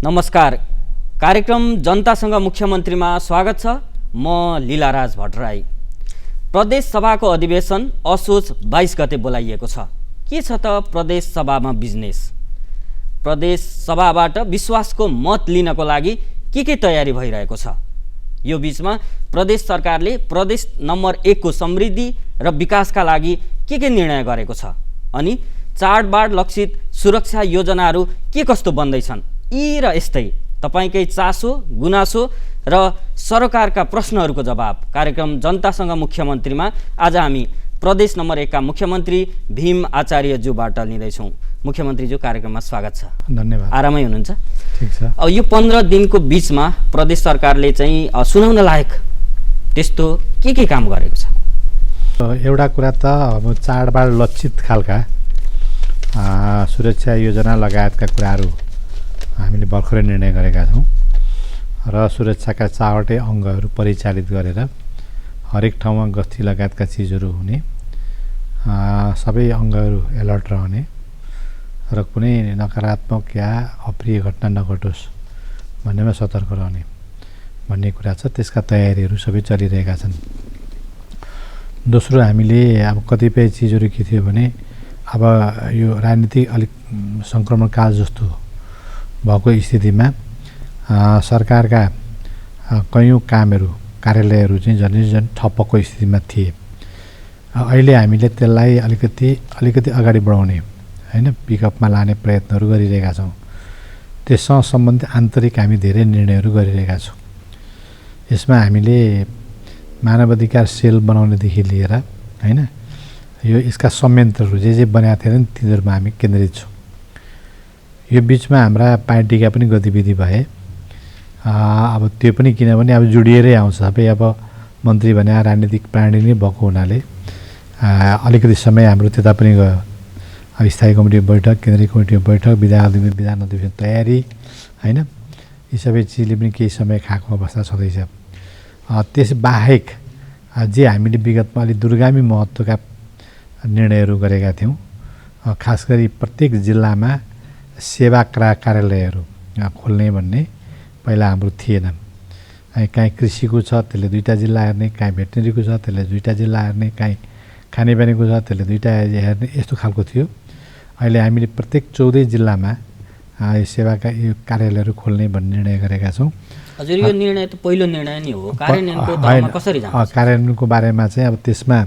नमस्कार। कार्यक्रम जनतासँग मुख्यमन्त्रीमा स्वागत छ। म लीलाराज भट्टराई। प्रदेश सभाको अधिवेशन असोज 22 गते बोलाइएको छ। के छ त प्रदेश सभामा बिजनेस? प्रदेश सभाबाट विश्वासको मत लिनको लागि के तयारी भइरहेको छ? यो बीचमा प्रदेश सरकारले प्रदेश नम्बर 1 को समृद्धि र विकासका लागि के निर्णय गरेको छ? अनि चाडबाड लक्षित सुरक्षा योजनाहरू के कस्तो बन्दैछन्? यी र यस्तै तपाईकै चासो, गुनासो र सरकारका प्रश्नहरूको जवाब कार्यक्रम जनतासँग मुख्यमन्त्रीमा आज हामी प्रदेश नम्बर 1 का मुख्यमन्त्री भीम आचार्यज्यूबाट लिँदैछौँ। मुख्यमन्त्रीज्यू, कार्यक्रममा स्वागत छ। धन्यवाद। आरामै हुनुहुन्छ? ठीक छ। अब यो 15 दिनको बीचमा प्रदेश सरकारले चाहिँ सुनाउन लायक त्यस्तो के काम गरेको छ? एउटा कुरा त अब चाडबाड लक्षित खालका सुरक्षा योजना लगायतका कुराहरू हामीले भर्खरै निर्णय गरेका छौँ र सुरक्षाका 4वटै अङ्गहरू परिचालित गरेर हरेक ठाउँमा गस्ती लगायतका चिजहरू हुने, सबै अङ्गहरू एलर्ट रहने र कुनै नकारात्मक या अप्रिय घटना नघटोस् भन्नेमा सतर्क रहने भन्ने कुरा छ। त्यसका तयारीहरू सबै चलिरहेका छन्। दोस्रो, हामीले अब कतिपय चिजहरू के थियो भने अब यो राजनीतिक अलिक सङ्क्रमणकाल जस्तो भएको स्थितिमा सरकारका कयौँ कामहरू, कार्यालयहरू चाहिँ झन् ठप्पको स्थितिमा थिए। अहिले हामीले त्यसलाई अलिकति अगाडि बढाउने होइन, पिकअपमा लाने प्रयत्नहरू गरिरहेका छौँ। त्यससँग सम्बन्धित आन्तरिक हामी धेरै निर्णयहरू गरिरहेका छौँ। यसमा हामीले मानवाधिकार सेल बनाउनेदेखि लिएर होइन, यसका संयन्त्रहरू जे बनाएका थिएनन् तिनीहरूमा हामी केन्द्रित छौँ। यो बिचमा हाम्रा पार्टीका पनि गतिविधि भए। अब त्यो पनि किनभने अब जोडिएरै आउँछ। सबै अब मन्त्री भने राजनीतिक प्राणी नै भएको हुनाले अलिकति समय हाम्रो त्यता पनि गयो। अब स्थायी कमिटीको बैठक, केन्द्रीय कमिटीको बैठक, विधान अधिवेशन तयारी होइन, यी सबै चिजले पनि केही समय खाएको अवस्था छँदैछ। त्यसबाहेक जे हामीले विगतमा अलिक दूरगामी महत्त्वका निर्णयहरू गरेका थियौँ, खास गरी प्रत्येक जिल्लामा सेवा कार्यालयहरू खोल्ने भन्ने पहिला हाम्रो थिएन। काहीँ कृषिको छ त्यसले 2टा जिल्ला हेर्ने, काहीँ भेटनेरीको छ त्यसले 2टा जिल्ला हेर्ने, काहीँ खानेपानीको छ त्यसले 2टा हेर्ने, यस्तो खालको थियो। अहिले हामीले प्रत्येक 14 जिल्लामा सेवाका यो कार्यालयहरू खोल्ने भन्ने निर्णय गरेका छौँ। हजुर, यो निर्णय त पहिलो निर्णय नै हो। कार्यान्वयनको तहमा कसरी जान्छ? कार्यान्वयनको बारेमा चाहिँ अब त्यसमा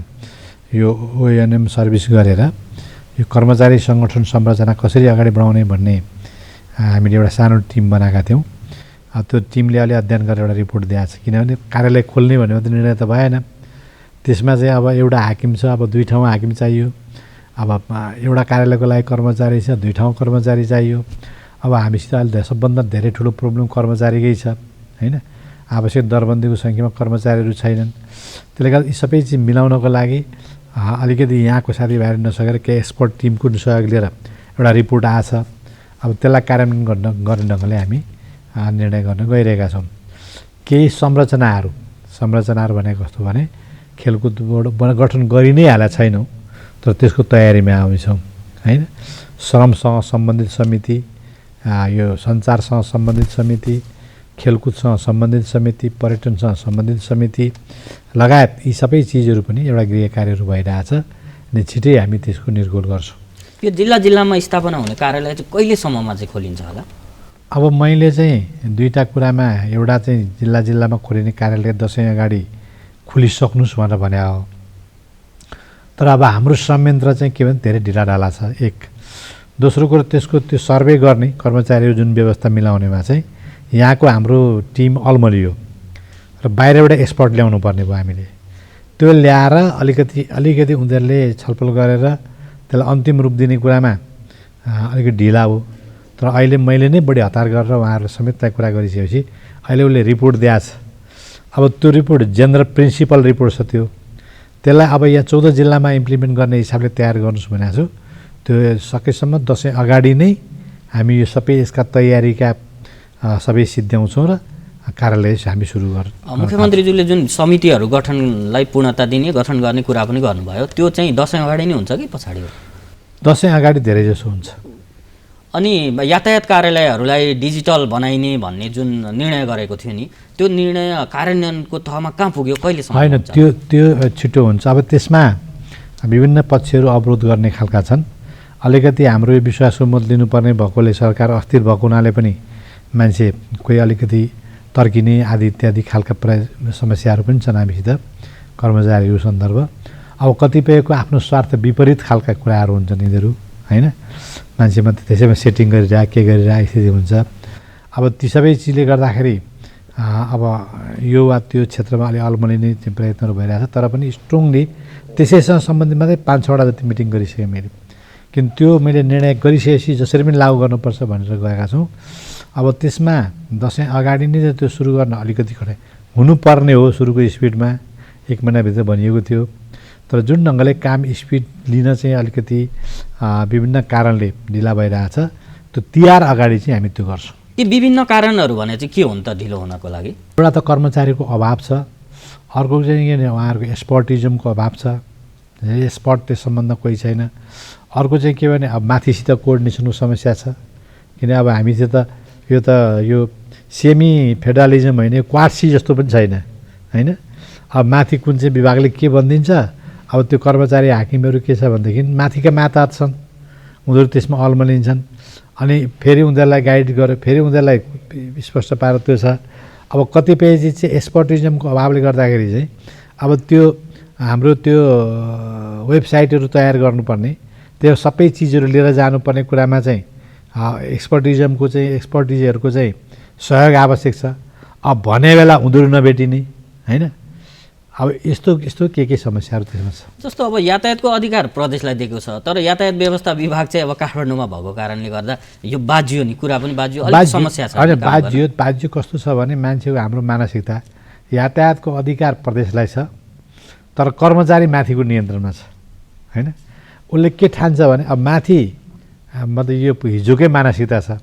यो ओएनएम सर्भिस गरेर यो कर्मचारी सङ्गठन संरचना कसरी अगाडि बढाउने भन्ने हामीले एउटा सानो टिम बनाएका थियौँ। त्यो टिमले अलि अध्ययन गरेर एउटा रिपोर्ट दिएको छ। किनभने कार्यालय खोल्ने भनेको त निर्णय त भएन। त्यसमा चाहिँ अब एउटा हाकिम छ, अब 2 ठाउँमा हाकिम चाहियो। अब एउटा कार्यालयको लागि कर्मचारी छ, 2 ठाउँ कर्मचारी चाहियो। अब हामीसित अहिले सबभन्दा धेरै ठुलो प्रब्लम कर्मचारीकै छ होइन। आवश्यक दरबन्दीको सङ्ख्यामा कर्मचारीहरू छैनन्। त्यसले गर्दा यी सबै चिज मिलाउनको लागि अलिकति यहाँको साथीभाइहरू नसकेर केही एक्सपर्ट टिमको सहयोग लिएर एउटा रिपोर्ट आएछ। अब त्यसलाई कार्यान्वयन गर्ने ढङ्गले हामी निर्णय गर्न गइरहेका छौँ। केही संरचनाहरू भनेको कस्तो भने खेलकुद बोर्ड गठन गरि नै हालेका छैनौँ, तर त्यसको तयारीमा आउँछौँ होइन। श्रमसँग सम्बन्धित समिति, यो सञ्चारसँग सम्बन्धित समिति, खेलकुदसँग सम्बन्धित समिति, पर्यटनसँग सम्बन्धित समिति लगायत यी सबै चिजहरू पनि एउटा गृह कार्यहरू भइरहेछ। अनि छिटै हामी त्यसको निर्गोल गर्छौँ। यो जिल्लामा स्थापना हुने कार्यालय चाहिँ कहिलेसम्ममा चाहिँ खोलिन्छ होला? अब मैले चाहिँ 2टा कुरामा, एउटा चाहिँ जिल्लामा खोलिने कार्यालय दसैँ अगाडि खोलिसक्नुहोस् भनेर भने हो। तर अब हाम्रो संयन्त्र चाहिँ के भने धेरै ढिलाढाला छ, एक। दोस्रो कुरो त्यसको त्यो सर्वे गर्ने कर्मचारीहरू जुन व्यवस्था मिलाउनेमा चाहिँ यहाँको हाम्रो टिम अलमलियो र बाहिरबाट एक्सपर्ट ल्याउनु पर्ने भयो। हामीले त्यो ल्याएर अलिकति उनीहरूले छलफल गरेर त्यसलाई अन्तिम रूप दिने कुरामा अलिकति ढिला हो। तर अहिले मैले नै बढी हतार गरेर उहाँहरूले समेतलाई कुरा गरिसकेपछि अहिले उसले रिपोर्ट दिएको छ। अब त्यो रिपोर्ट जेनरल प्रिन्सिपल रिपोर्ट छ, त्यसलाई अब यहाँ 14 जिल्लामा इम्प्लिमेन्ट गर्ने हिसाबले तयार गर्नुहोस् भनेको छु। त्यो सकेसम्म दसैँ अगाडि नै हामी यो सबै यसका तयारीका सबै सिद्ध्याउँछौँ र कार्यालय हामी सुरु गर्छौँ। मुख्यमन्त्रीज्यूले जुन समितिहरू गठनलाई पूर्णता दिने, गठन गर्ने कुरा पनि गर्नुभयो, त्यो चाहिँ दसैँ अगाडि नै हुन्छ कि पछाडि हो? दसैँ अगाडि धेरै जसो हुन्छ। अनि यातायात कार्यालयहरूलाई डिजिटल बनाइने भन्ने जुन निर्णय गरेको थियो नि, त्यो निर्णय कार्यान्वयनको तहमा कहाँ पुग्यो, कहिलेसम्म? होइन, त्यो छिटो हुन्छ। अब त्यसमा विभिन्न पक्षहरू अवरोध गर्ने खालका छन्। अलिकति हाम्रो यो विश्वासको मत लिनुपर्ने भएकोले सरकार अस्थिर भएको हुनाले पनि मान्छे कोही अलिकति तर्किने आदि इत्यादि खालका समस्याहरू पनि छन् हामीसित, कर्मचारीहरू सन्दर्भ। अब कतिपयको आफ्नो स्वार्थ विपरीत खालका कुराहरू हुन्छन् यिनीहरू, होइन? मान्छे मात्रै त्यसैमा सेटिङ गरिरह के गरिरह स्थिति हुन्छ। अब ती सबै चिजले गर्दाखेरि अब यो वा त्यो क्षेत्रमा अलि अल्मलिने प्रयत्नहरू भइरहेछ। तर पनि स्ट्रङली त्यसैसँग सम्बन्धित मात्रै 5-6वटा जति मिटिङ गरिसकेँ मैले। किन त्यो मैले निर्णय गरिसकेपछि जसरी पनि लागू गर्नुपर्छ भनेर गएका छौँ। अब त्यसमा दसैँ अगाडि नै त्यो सुरु गर्न अलिकति कठिन हुनुपर्ने हो। सुरुको स्पिडमा 1 महिनाभित्र भनिएको थियो, तर जुन ढङ्गले काम स्पिड लिन चाहिँ अलिकति विभिन्न कारणले ढिला भइरहेछ, त्यो तिहार अगाडि चाहिँ हामी त्यो गर्छौँ। ती विभिन्न कारणहरू भने चाहिँ के हुन् त ढिलो हुनको लागि? एउटा त कर्मचारीको अभाव छ, अर्को चाहिँ उहाँहरूको एक्सपर्टिजमको अभाव छ, एक्सपर्टले सम्बन्ध कोही छैन। अर्को चाहिँ के भने अब माथिसित कोअर्डिनेसनको समस्या छ। किन अब हामीसित यो सेमी फेडरलिजम होइन, क्वार्सी जस्तो पनि छैन, होइन? अब माथि कुन चाहिँ विभागले के भनिदिन्छ, अब त्यो कर्मचारी हाकिमहरू के छ भनेदेखि माथिका मातहत छन्, उनीहरू त्यसमा अल्मलिन्छन्। अनि फेरि उनीहरूलाई गाइड गरेर फेरि उनीहरूलाई स्पष्ट पारेर त्यो छ। अब कतिपय चिज चाहिँ एक्सपर्टिजमको अभावले गर्दाखेरि चाहिँ अब त्यो हाम्रो त्यो वेबसाइटहरू तयार गर्नुपर्ने, त्यो सबै चिजहरू लिएर जानुपर्ने कुरामा चाहिँ एक्सपर्टिजहरूको चाहिँ सहयोग आवश्यक छ। अब भने बेला उनीहरू नभेटिने, होइन? अब यस्तो के समस्याहरू त्यसमा छ। जस्तो अब यातायातको अधिकार प्रदेशलाई दिएको छ, तर यातायात व्यवस्था विभाग चाहिँ अब काठमाडौँमा भएको कारणले गर्दा यो बाजियो नि, कुरा पनि बाजियो, अलिक समस्या छ। होइन, बाजियो कस्तो छ भने मान्छेको हाम्रो मानसिकता यातायातको अधिकार प्रदेशलाई छ, तर कर्मचारी माथिको नियन्त्रणमा छ, होइन? उसले के ठान्छ भने अब माथि मतलब यो हिजोकै मानसिकता छ,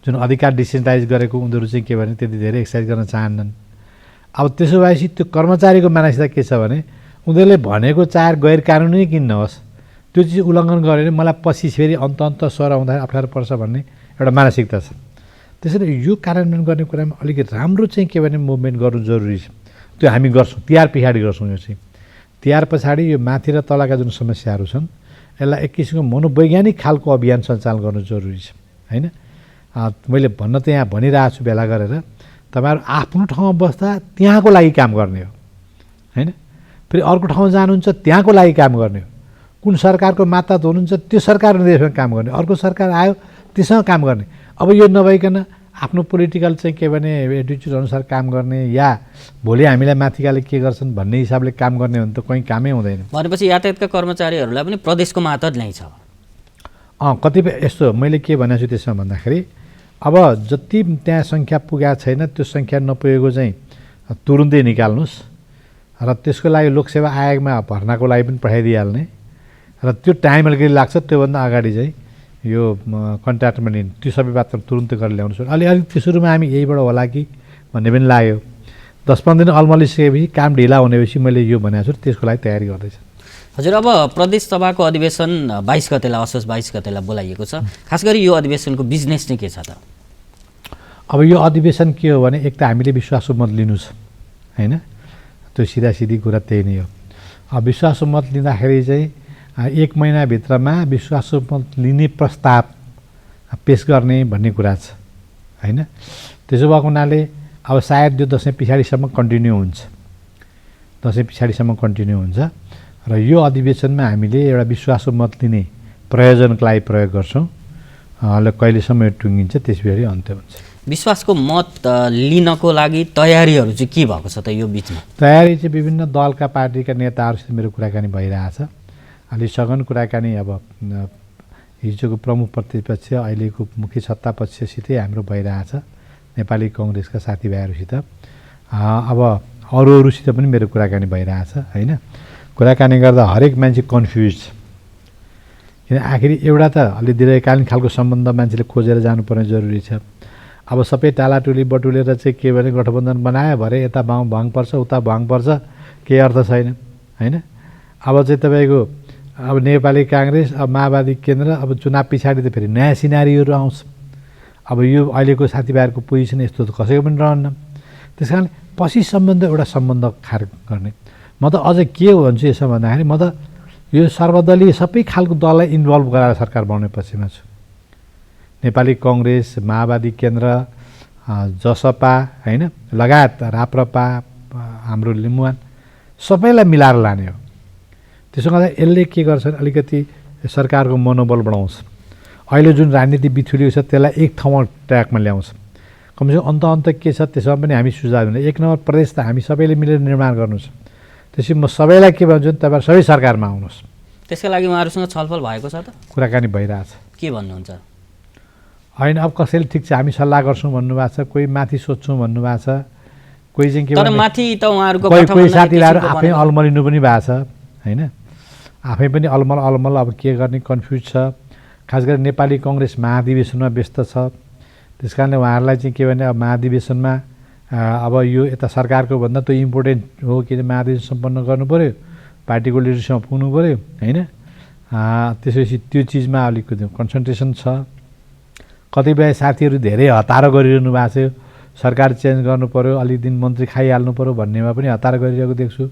जुन अधिकार डिसेन्ट्रलाइज गरेको उनीहरू चाहिँ के भने त्यति धेरै एक्सर्साइज गर्न चाहन्नन्। अब त्यसो भएपछि त्यो कर्मचारीको मानसिकता के छ भने उनीहरूले भनेको चाहेर गैर कानुनी किन नहोस्, त्यो चिज उल्लङ्घन गऱ्यो भने मलाई पछि फेरि अन्त स्वर आउँदाखेरि अप्ठ्यारो पर्छ भन्ने एउटा मानसिकता छ। त्यसैले यो कार्यान्वयन गर्ने कुरामा अलिकति राम्रो चाहिँ के भने मुभमेन्ट गर्नु जरुरी छ। त्यो हामी गर्छौँ, तिहार पछाडि गर्छौँ। यो चाहिँ तिहार पछाडि यो माथि र तलका जुन समस्याहरू छन् यसलाई एक किसिमको मनोवैज्ञानिक खालको अभियान सञ्चालन गर्नु जरुरी छ, होइन? मैले भन्न त यहाँ भनिरहेको छु भेला गरेर, तपाईँहरू आफ्नो ठाउँमा बस्दा त्यहाँको लागि काम गर्ने हो, होइन? फेरि अर्को ठाउँ जानुहुन्छ त्यहाँको लागि काम गर्ने हो। कुन सरकारको मातहत हुनुहुन्छ त्यो सरकार निर्देशमा काम गर्ने, अर्को सरकार आयो त्यससँग काम गर्ने। अब यो नभइकन आफ्नो पोलिटिकल चाहिँ के भने एटिच्युड अनुसार काम गर्ने या भोलि हामीलाई माथिकाले के गर्छन् भन्ने हिसाबले काम गर्ने हो भने त कहीँ कामै हुँदैन। भनेपछि यातायातका कर्मचारीहरूलाई पनि प्रदेशको मातहत नै छ। कतिपय यस्तो मैले के भनेको छु त्यसमा भन्दाखेरि अब जति त्यहाँ सङ्ख्या पुगेको छैन त्यो सङ्ख्या नपुगेको चाहिँ तुरुन्तै निकाल्नुहोस् र त्यसको लागि लोकसेवा आयोगमा भर्नाको लागि पनि पठाइदिइहाल्ने र त्यो टाइम अलिकति लाग्छ, त्योभन्दा अगाडि चाहिँ यो कन्ट्याक्टमा लिने, त्यो सबै बात तुरुन्तै गरेर ल्याउनुहोस्। अलिकति सुरुमा हामी यहीबाट होला कि भन्ने पनि लाग्यो। 10-15 दिन अल्मलिसकेपछि काम ढिला हुनेपछि मैले यो भनेको छु, त्यसको लागि तयारी गर्दैछ। हजुर, अब प्रदेश सभाको अधिवेशन 22 गतेलाई असोज 22 गतेलाई बोलाइएको छ। खास गरी यो अधिवेशनको बिजनेस चाहिँ के छ त? अब यो अधिवेशन के हो भने एक त हामीले विश्वासको मत लिनु छ, होइन? त्यो सिधासिधी कुरा त्यही नै हो। अब विश्वासको मत लिँदाखेरि चाहिँ 1 महिनाभित्रमा विश्वासको मत लिने प्रस्ताव पेश गर्ने भन्ने कुरा छ, होइन? त्यसो भएको हुनाले अब सायद यो दसैँ पछाडिसम्म कन्टिन्यू हुन्छ, र यो अधिवेशनमा हामीले एउटा विश्वासको मत लिने प्रयोजनको लागि प्रयोग गर्छौँ। कहिलेसम्म यो टुङ्गिन्छ त्यसपछि अन्त्य हुन्छ। विश्वासको मत लिनको लागि तयारीहरू चाहिँ के भएको छ त यो बिचमा? तयारी चाहिँ विभिन्न दलका पार्टीका नेताहरूसित मेरो कुराकानी भइरहेछ। अलि सघन कुराकानी अब हिजोको प्रमुख प्रतिपक्ष अहिलेको मुख्य सत्ता पक्षसितै हाम्रो भइरहेछ, नेपाली कङ्ग्रेसका साथीभाइहरूसित। अब अरूसित पनि मेरो कुराकानी भइरहेछ, होइन? कुराकानी गर्दा हरेक मान्छे कन्फ्युज छ, किन आखिर एउटा त अलि दीर्घकालीन खालको सम्बन्ध मान्छेले खोजेर जानुपर्ने जरुरी छ। अब सबै टालाटुली बटुलेर चाहिँ के भने गठबन्धन बनायो भरे यता भाङ पर्छ उता भाङ पर्छ, केही अर्थ छैन, होइन? अब चाहिँ तपाईँको अब नेपाली काङ्ग्रेस, अब माओवादी केन्द्र, अब चुनाव पछाडि त फेरि नयाँ सिनारीहरू आउँछ। अब यो अहिलेको साथीभाइहरूको पोजिसन यस्तो त कसैको पनि रहन्न। त्यस कारण पछि सम्बन्ध एउटा सम्बन्ध खारेज गर्ने। म त अझ के भन्छु यसो भन्दाखेरि म त यो सर्वदलीय सबै खालको दललाई इन्भल्भ गराएर सरकार बनाउने पक्षमा छु। नेपाली कङ्ग्रेस, माओवादी केन्द्र, जसपा होइन, लगायत राप्रपा, हाम्रो लिम्बुवान सबैलाई मिलाएर लाने हो। त्यसो गर्दा यसले के गर्छ, अलिकति सरकारको मनोबल बढाउँछ। अहिले जुन राजनीति बिथुलिएको छ त्यसलाई एक ठाउँमा ट्र्याकमा ल्याउँछ। कमसेकम अन्त के छ त्यसमा पनि हामी सुझाव दिन्छ। एक नम्बर प्रदेश त हामी सबैले मिलेर निर्माण गर्नु छ। त्यसपछि म सबैलाई के भन्छु भने तपाईँहरू सबै सरकारमा आउनुहोस्। त्यसका लागि उहाँहरूसँग छलफल भएको छ त? कुराकानी भइरहेछ। के भन्नुहुन्छ? होइन, अब कसैले ठिक छ हामी सल्लाह गर्छौँ भन्नुभएको छ, कोही माथि सोध्छौँ भन्नुभएको छ, कोही चाहिँ के तर माथि त उहाँहरूको कोही साथीभाइहरू आफै अलमलिनु पनि भएको छ होइन। आफै पनि अलमल अब के गर्ने कन्फ्युज छ। खास गरी नेपाली कङ्ग्रेस महाधिवेशनमा व्यस्त छ। त्यस कारणले उहाँहरूलाई चाहिँ के भने अब महाधिवेशनमा अब यो यता सरकारको भन्दा त इम्पोर्टेन्ट हो, किन महाधिवेशन सम्पन्न गर्नु पऱ्यो, पार्टीको लिडरसिपमा पुग्नु पऱ्यो होइन। त्यसपछि त्यो चिजमा अलिकति कन्सन्ट्रेसन छ। कतिपय साथीहरू धेरै हतारो गरिरहनु भएको छ, सरकार चेन्ज गर्नु पऱ्यो, अलिक दिन मन्त्री खाइहाल्नु पऱ्यो भन्नेमा पनि हतार गरिरहेको देख्छु।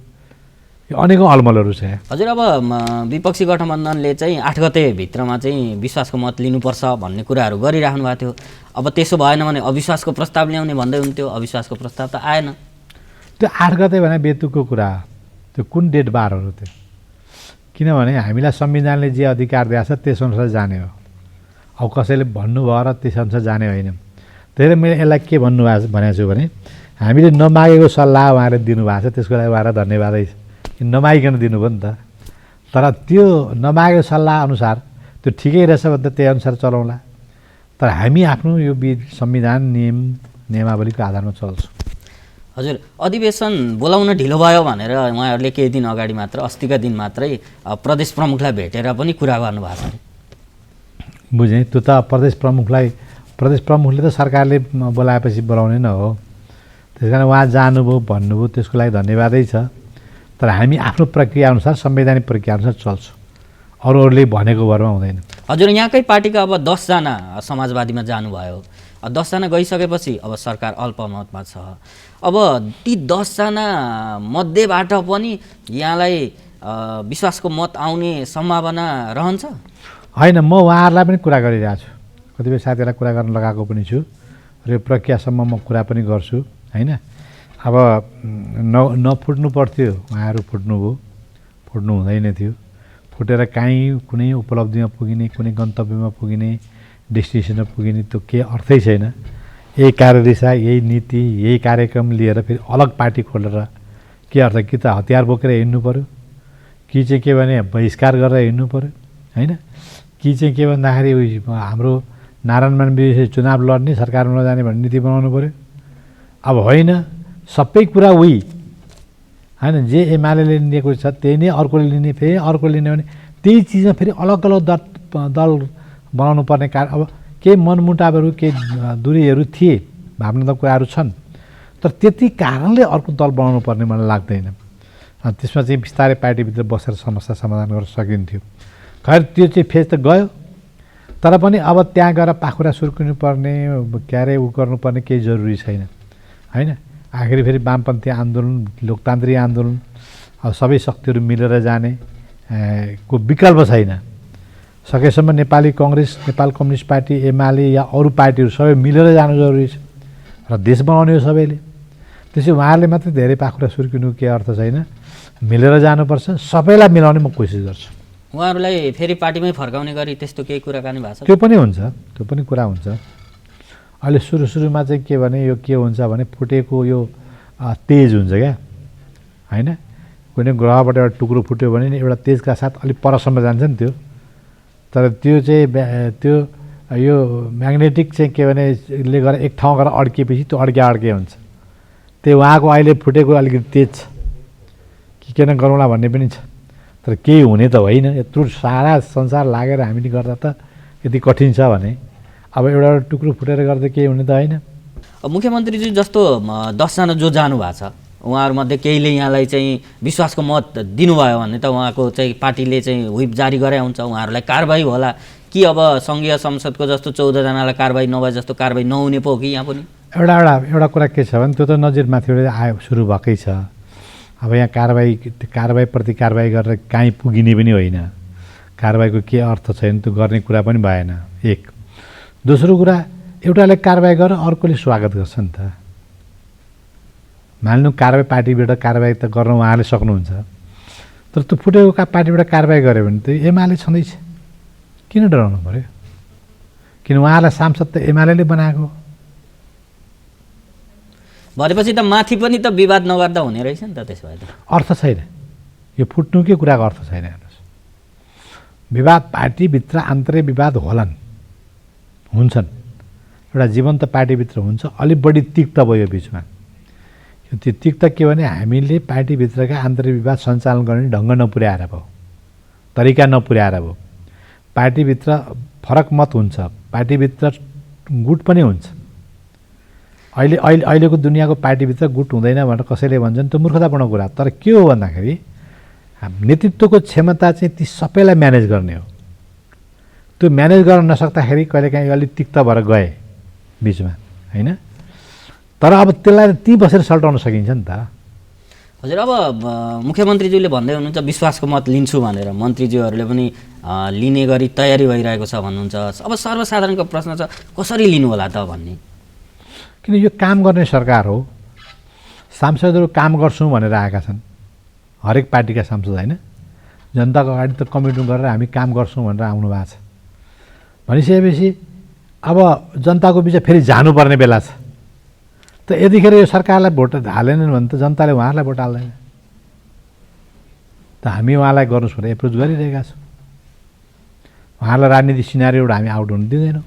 यो अनेकौँ अलमलहरू छ। हजुर, अब विपक्षी गठबन्धनले चाहिँ 8 गतेभित्रमा चाहिँ विश्वासको मत लिनुपर्छ भन्ने कुराहरू गरिराख्नु भएको थियो। अब त्यसो भएन भने अविश्वासको प्रस्ताव ल्याउने भन्दै हुन्थ्यो। अविश्वासको प्रस्ताव त आएन। त्यो 8 गते भने बेतुकको कुरा हो। त्यो कुन डेट बारहरू त्यो? किनभने हामीलाई संविधानले जे अधिकार दिएको छ त्यसअनुसार जाने हो। अब कसैले भन्नुभयो र त्यसअनुसार जाने होइन। त्यही भएर मैले यसलाई के भनेको छु भने हामीले नमागेको सल्लाह उहाँले दिनुभएको छ, त्यसको लागि उहाँलाई धन्यवादै छ। नमागिकन दिनुभयो नि त। तर त्यो नमागेको सल्लाह अनुसार त्यो ठिकै रहेछ भने त त्यही अनुसार चलाउँला। तर हामी आफ्नो यो संविधान नियमावलीको आधारमा चल्छौँ। हजुर, अधिवेशन बोलाउन ढिलो भयो भनेर उहाँहरूले केही दिन अगाडि मात्र, अस्तिका दिन मात्रै प्रदेश प्रमुखलाई भेटेर पनि कुरा गर्नुभएको छ। बुझेँ। त्यो त प्रदेश प्रमुखले त सरकारले बोलाएपछि बोलाउने न हो। त्यस कारण उहाँ जानुभयो भन्नुभयो, त्यसको लागि धन्यवादै छ। तर हामी आफ्नो प्रक्रियाअनुसार, संवैधानिक प्रक्रियाअनुसार चल्छौँ। अरूहरूले भनेको भरमा हुँदैन। हजुर, यहाँकै पार्टीका अब 10 जना समाजवादीमा जानुभयो। 10 जना गइसकेपछि अब सरकार अल्पमतमा छ। अब ती 10 जना मध्येबाट पनि यहाँलाई विश्वासको मत आउने सम्भावना रहन्छ? होइन, म उहाँहरूलाई पनि कुरा गरिरहेको छु। कतिपय साथीहरूलाई कुरा गर्न लगाएको पनि छु र यो प्रक्रियासम्म म कुरा पनि गर्छु होइन। अब नफुट्नु पर्थ्यो, उहाँहरू फुट्नुभयो, फुट्नु हुँदैन थियो। फुटेर काहीँ कुनै उपलब्धिमा पुगिने, कुनै गन्तव्यमा पुगिने, डेस्टिनेसनमा पुगिने त्यो केही अर्थै छैन। यही कार्यदिशा, यही नीति, यही कार्यक्रम लिएर फेरि अलग पार्टी खोलेर के अर्थ? कि त हतियार बोकेर हिँड्नु पऱ्यो, कि चाहिँ के भने बहिष्कार गरेर हिँड्नु पऱ्यो होइन, कि चाहिँ के भन्दाखेरि हाम्रो नारायणमान विषय चुनाव लड्ने, सरकारमा नजाने भन्ने नीति बनाउनु पऱ्यो। अब होइन, सबै कुरा उही होइन। जे एमाले लिएको छ त्यही नै अर्कोले लिने, फेरि अर्को लिने भने त्यही चिजमा फेरि अलग अलग दल बनाउनु पर्ने कारण। अब केही मनमुटावहरू, केही दूरीहरू थिए, भावनात्मक कुराहरू छन्, तर त्यति कारणले अर्को दल बनाउनु पर्ने मलाई लाग्दैन। त्यसमा चाहिँ बिस्तारै पार्टीभित्र बसेर समस्या समाधान गर्न सकिन्थ्यो। खैर त्यो चाहिँ फेज त गयो। तर पनि अब त्यहाँ गएर पाखुरा सुर्किनु पर्ने, क्यारे गर्नुपर्ने केही जरुरी छैन होइन। आखिर फेरि वामपन्थी आन्दोलन, लोकतान्त्रिक आन्दोलन, अब सबै शक्तिहरू मिलेर जाने को विकल्प छैन। सकेसम्म नेपाली कङ्ग्रेस, नेपाल कम्युनिस्ट पार्टी, एमाले या अरू पार्टीहरू सबै मिलेर जानु जरुरी छ र देश बनाउने हो सबैले। त्यसै उहाँहरूले मात्रै धेरै पाखुरा सुर्किनु केही अर्थ छैन। मिलेर जानुपर्छ। सबैलाई मिलाउने म कोसिस गर्छु। उहाँहरूलाई फेरि पार्टीमै फर्काउने गरी त्यस्तो केही कुराकानी भएको छ? त्यो पनि हुन्छ, त्यो पनि कुरा हुन्छ। अहिले सुरुमा चाहिँ के भने यो के हुन्छ भने फुटेको यो तेज हुन्छ क्या होइन। कुनै ग्रहबाट एउटा टुक्रो फुट्यो भने नि एउटा तेजका साथ अलिक परसम्म जान्छ नि त्यो। तर त्यो चाहिँ त्यो यो म्याग्नेटिक चाहिँ के भने ले गरेर एक ठाउँ गएर अड्किएपछि त्यो अड्के हुन्छ। त्यही उहाँको अहिले फुटेको अलिकति तेज छ कि किन गरौँला भन्ने पनि छ। तर केही हुने त होइन। यत्रो सारा संसार लागेर हामीले गर्दा त यति कठिन छ भने अब एउटा टुक्रो फुटेर गर्दा केही हुने त होइन। मुख्यमन्त्रीजी जस्तो 10 जना जो जानुभएको छ उहाँहरूमध्ये केहीले यहाँलाई चाहिँ विश्वासको मत दिनुभयो भने त उहाँको चाहिँ पार्टीले चाहिँ व्हिप जारी गरे हुन्छ, उहाँहरूलाई कारबाही होला कि अब सङ्घीय संसदको जस्तो 14 जनालाई कारबाही नभए जस्तो कारबाही नहुने पो हो कि यहाँ पनि? एउटा कुरा के छ भने त्यो त नजिरमाथिबाट आयो, सुरु भएकै छ। अब यहाँ कारबाहीप्रति कारबाही गरेर कहीँ पुगिने पनि होइन, कारबाहीको के अर्थ छैन, त्यो गर्ने कुरा पनि भएन। एक दोस्रो कुरा, एउटाले कारबाही गरेर अर्कोले स्वागत गर्छ नि त। मान्नु कारबाही पार्टीबाट कारबाही त गर्न उहाँले सक्नुहुन्छ, तर त्यो फुटेको पार्टीबाट कारबाही गऱ्यो भने त एमाले छँदैछ, किन डराउनु पऱ्यो? किन उहाँलाई सांसद त एमाले बनाएको? भनेपछि त माथि पनि त विवाद नगर्दा हुने रहेछ नि त, त्यसो भए त अर्थ छैन, यो फुट्नुकै कुराको अर्थ छैन। हेर्नुहोस्, विवाद पार्टीभित्र आन्तरिक विवाद होलान्, हुन्छन्, एउटा जीवन्त पार्टीभित्र हुन्छ। अलिक बढी तिक्त भयो यो बिचमा। त्यो तिक्त के भने हामीले पार्टीभित्रका आन्तरिक विवाद सञ्चालन गर्ने ढङ्ग नपुर्याएर भयो, तरिका नपुर्याएर भयो। पार्टीभित्र फरक मत हुन्छ, पार्टीभित्र गुट पनि हुन्छ। अहिलेको दुनियाँको पार्टीभित्र गुट हुँदैन भनेर कसैले भन्छन्, त्यो मूर्खतापूर्ण कुरा। तर के हो भन्दाखेरि नेतृत्वको क्षमता चाहिँ ती सबैलाई म्यानेज गर्ने हो। त्यो म्यानेज गर्न नसक्दाखेरि कहिलेकाहीँ अलिक तिक्त भएर गए बिचमा, होइन? तर अब त्यसलाई ती बसेर सल्टाउन सकिन्छ नि त। हजुर, अब मुख्यमन्त्रीज्यूले भन्दै हुनुहुन्छ विश्वासको मत लिन्छु भनेर, मन्त्रीज्यूहरूले पनि लिने गरी तयारी भइरहेको छ भन्नुहुन्छ। अब सर्वसाधारणको प्रश्न छ कसरी लिनु होला त भन्ने। किन यो काम गर्ने सरकार हो, सांसदहरू काम गर्छौँ भनेर आएका छन्, हरेक पार्टीका सांसद, होइन? जनताको अगाडि त कमिटमेन्ट गरेर हामी काम गर्छौँ भनेर आउनु भएको छ। भनिसकेपछि अब जनताको बिच फेरि जानुपर्ने बेला छ। त यतिखेर यो सरकारलाई भोट हालेनन् भने त जनताले उहाँहरूलाई भोट हाल्दैन। त हामी उहाँलाई गर्नुहोस् भनेर एप्रोच गरिरहेका छौँ। उहाँहरूलाई राजनीतिक सिनारीबाट हामी आउट हुन दिँदैनौँ।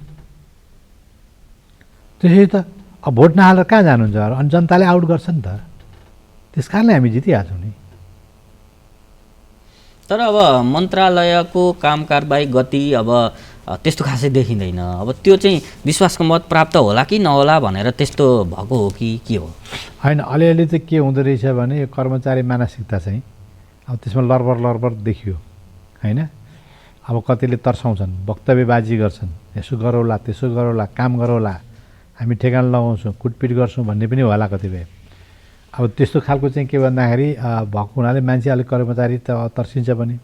त्यसै त अब भोट नहालेर कहाँ जानुहुन्छ? अनि जनताले आउट गर्छ नि त, त्यस कारणले हामी जितिहाल्छौँ नि। तर अब मन्त्रालयको काम कारबाही गति अब त्यस्तो खासै देखिँदैन। अब त्यो चाहिँ विश्वासको मत प्राप्त होला कि नहोला भनेर त्यस्तो भएको हो कि के हो? होइन, अलिअलि चाहिँ के हुँदो रहेछ भने यो कर्मचारी मानसिकता चाहिँ अब त्यसमा लरबर देखियो, होइन? अब कतिले तर्साउँछन्, वक्तव्यबाजी गर्छन्, यसो गरौँला त्यसो गरौँला, काम गरौँला, हामी ठेगान लगाउँछौँ, कुटपिट गर्छौँ भन्ने पनि होला कतिपय। अब त्यस्तो खालको चाहिँ के भन्दाखेरि भएको हुनाले मान्छे अलिक कर्मचारी त तर्सिन्छ पनि,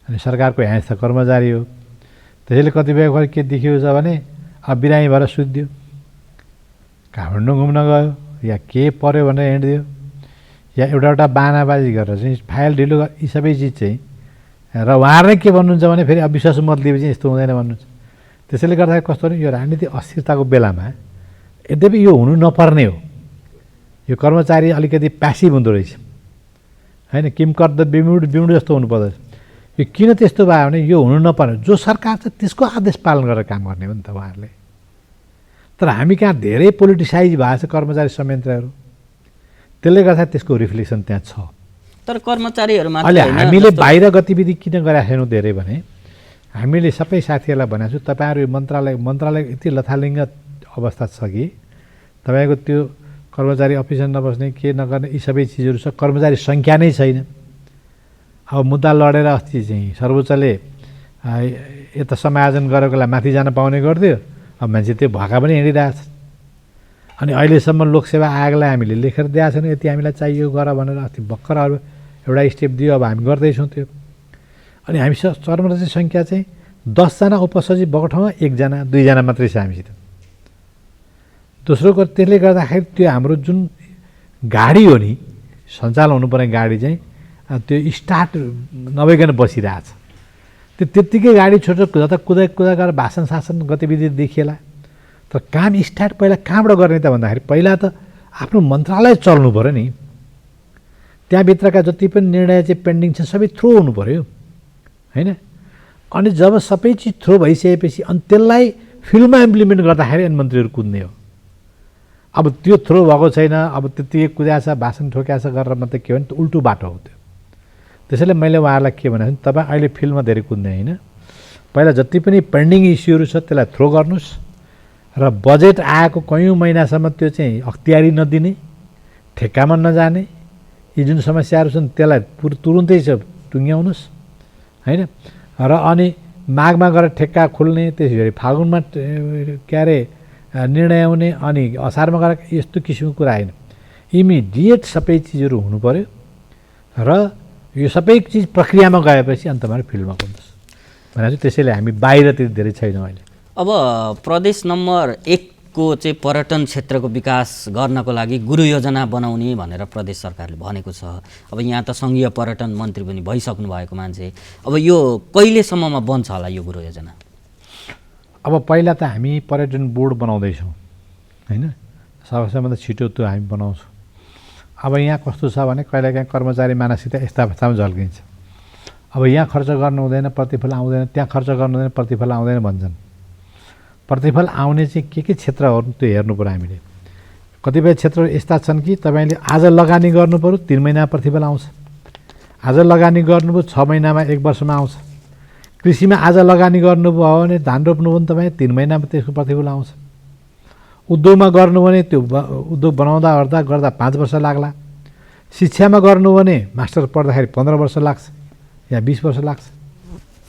अनि सरकारको ह्यास त कर्मचारी हो। त्यसैले कतिपय के देखियो छ भने अब बिरामी भएर सुत्दियो, काठमाडौँ घुम्न गयो, या के पर्यो भनेर हिँड्दियो, या एउटा बानाबाजी गरेर चाहिँ फाइल ढिलो यी सबै चिज चाहिँ। र उहाँहरूले के भन्नुहुन्छ भने फेरि अविश्वास मत दिएपछि यस्तो हुँदैन भन्नुहुन्छ। त्यसैले गर्दाखेरि कस्तो भने यो राजनीतिक अस्थिरताको बेलामा यद्यपि यो हुनु नपर्ने हो। यो कर्मचारी अलिकति प्यासिभ हुँदो रहेछ, होइन? किमकर द बिमुड जस्तो हुनुपर्दछ। यो किन त्यस्तो भयो भने यो हुनु नपर्ने, जो सरकार छ त्यसको आदेश पालन गरेर काम गर्ने हो नि त उहाँहरूले। तर हामी कहाँ धेरै पोलिटिसाइज भएको छ कर्मचारी संयन्त्रहरू, त्यसले गर्दा त्यसको रिफ्लेक्सन त्यहाँ छ। तर कर्मचारीहरू मात्र अहिले हामीले बाहिर गतिविधि किन गरेका छैनौँ धेरै भने हामीले सबै साथीहरूलाई भनेको छु, तपाईँहरू यो मन्त्रालय यति लथालिङ्ग अवस्था छ कि तपाईँको त्यो कर्मचारी अफिसमा नबस्ने, के नगर्ने, यी सबै चिजहरू छ। कर्मचारी सङ्ख्या नै छैन। अब मुद्दा लडेर अस्ति चाहिँ सर्वोच्चले यता समायोजन गरेकोलाई माथि जान पाउने गरिदियो। अब मान्छे त्यो भएका पनि हिँडिरहेछ। अनि अहिलेसम्म लोकसेवा आयोगलाई हामीले लेखेर दिएका छैनौँ, यति हामीलाई चाहियो गर भनेर। अस्ति भर्खर एउटा स्टेप दियो, अब हामी गर्दैछौँ त्यो। अनि हामी कर्मचारी सङ्ख्या चाहिँ 10 जना उपसचिव भएको ठाउँमा 1 जना 2 जना मात्रै छ हामीसित। दोस्रो कुरो, त्यसले गर्दाखेरि त्यो हाम्रो जुन गाडी हो नि, सञ्चालन हुनुपर्ने गाडी चाहिँ त्यो स्टार्ट नभइकन बसिरहेछ। त्यो त्यत्तिकै गाडी छोटो जता कुदा गरेर भाषण शासन गतिविधि देखिएला। तर काम स्टार्ट पहिला कहाँबाट गर्ने त भन्दाखेरि पहिला त आफ्नो मन्त्रालय चल्नु पऱ्यो नि। त्यहाँभित्रका जति पनि निर्णय चाहिँ पेन्डिङ छ सबै थ्रो हुनु पऱ्यो, होइन? अनि जब सबै चिज थ्रो भइसकेपछि अनि त्यसलाई फिल्डमा इम्प्लिमेन्ट गर्दाखेरि अनि मन्त्रीहरू कुद्ने हो। अब त्यो थ्रो भएको छैन, अब त्यतिकै कुद्या छ, भाषण ठोक्या छ गरेर मात्रै के हो भने उल्टो बाटो हो त्यो। त्यसैले मैले उहाँहरूलाई के भनेको छु, तपाईँ अहिले फिल्डमा धेरै कुद्ने होइन, पहिला जति पनि पेन्डिङ इस्युहरू छ त्यसलाई थ्रो गर्नुहोस् र बजेट आएको कयौँ महिनासम्म त्यो चाहिँ अख्तियारी नदिने, ठेक्कामा नजाने यी जुन समस्याहरू छन् त्यसलाई तुरुन्तै टुङ्ग्याउनुहोस् होइन। र अनि माघमा गएर ठेक्का खुल्ने, त्यसरी फागुनमा के अरे निर्णय आउने, अनि असारमा गएर यस्तो किसिमको कुरा होइन। इमिडिएट सबै चिजहरू हुनु पऱ्यो र यो सबै चिज प्रक्रियामा गएपछि अन्त मात्रै फिल्डमा कुद्नुहोस् भनेर। त्यसैले हामी बाहिरतिर धेरै छैनौँ अहिले। अब प्रदेश नम्बर 1 को चाहिँ पर्यटन क्षेत्रको विकास गर्नको लागि गुरु योजना बनाउने भनेर प्रदेश सरकारले भनेको छ। अब यहाँ त सङ्घीय पर्यटन मन्त्री पनि भइसक्नु भएको मान्छे, अब यो कहिलेसम्ममा बन्छ होला यो गुरु योजना? अब पहिला त हामी पर्यटन बोर्ड बनाउँदैछौँ होइन, सबैभन्दा छिटो त्यो हामी बनाउँछौँ। अब यहाँ कस्तो छ भने कहिलेकाहीँ कर्मचारी मानसिकता यस्ता अवस्थामा झल्किन्छ। अब यहाँ खर्च गर्नु हुँदैन, प्रतिफल आउँदैन, त्यहाँ खर्च गर्नु हुँदैन, प्रतिफल आउँदैन भन्छन्। प्रतिफल आउने चाहिँ के क्षेत्रहरू त्यो हेर्नु पऱ्यो हामीले। कतिपय क्षेत्रहरू यस्ता छन् कि तपाईँले आज लगानी गर्नु पऱ्यो 3 महिना प्रतिफल आउँछ, आज लगानी गर्नुभयो 6 महिनामा 1 वर्षमा आउँछ। कृषिमा आज लगानी गर्नुभयो भने धान रोप्नुभयो भने तपाईँ 3 महिनामा त्यसको प्रतिफल आउँछ। उद्योगमा गर्नु भने त्यो उद्योग बनाउँदा गर्दा 5 वर्ष लाग्ला। शिक्षामा गर्नु भने मास्टर पढ्दाखेरि 15 वर्ष लाग्छ या 20 वर्ष लाग्छ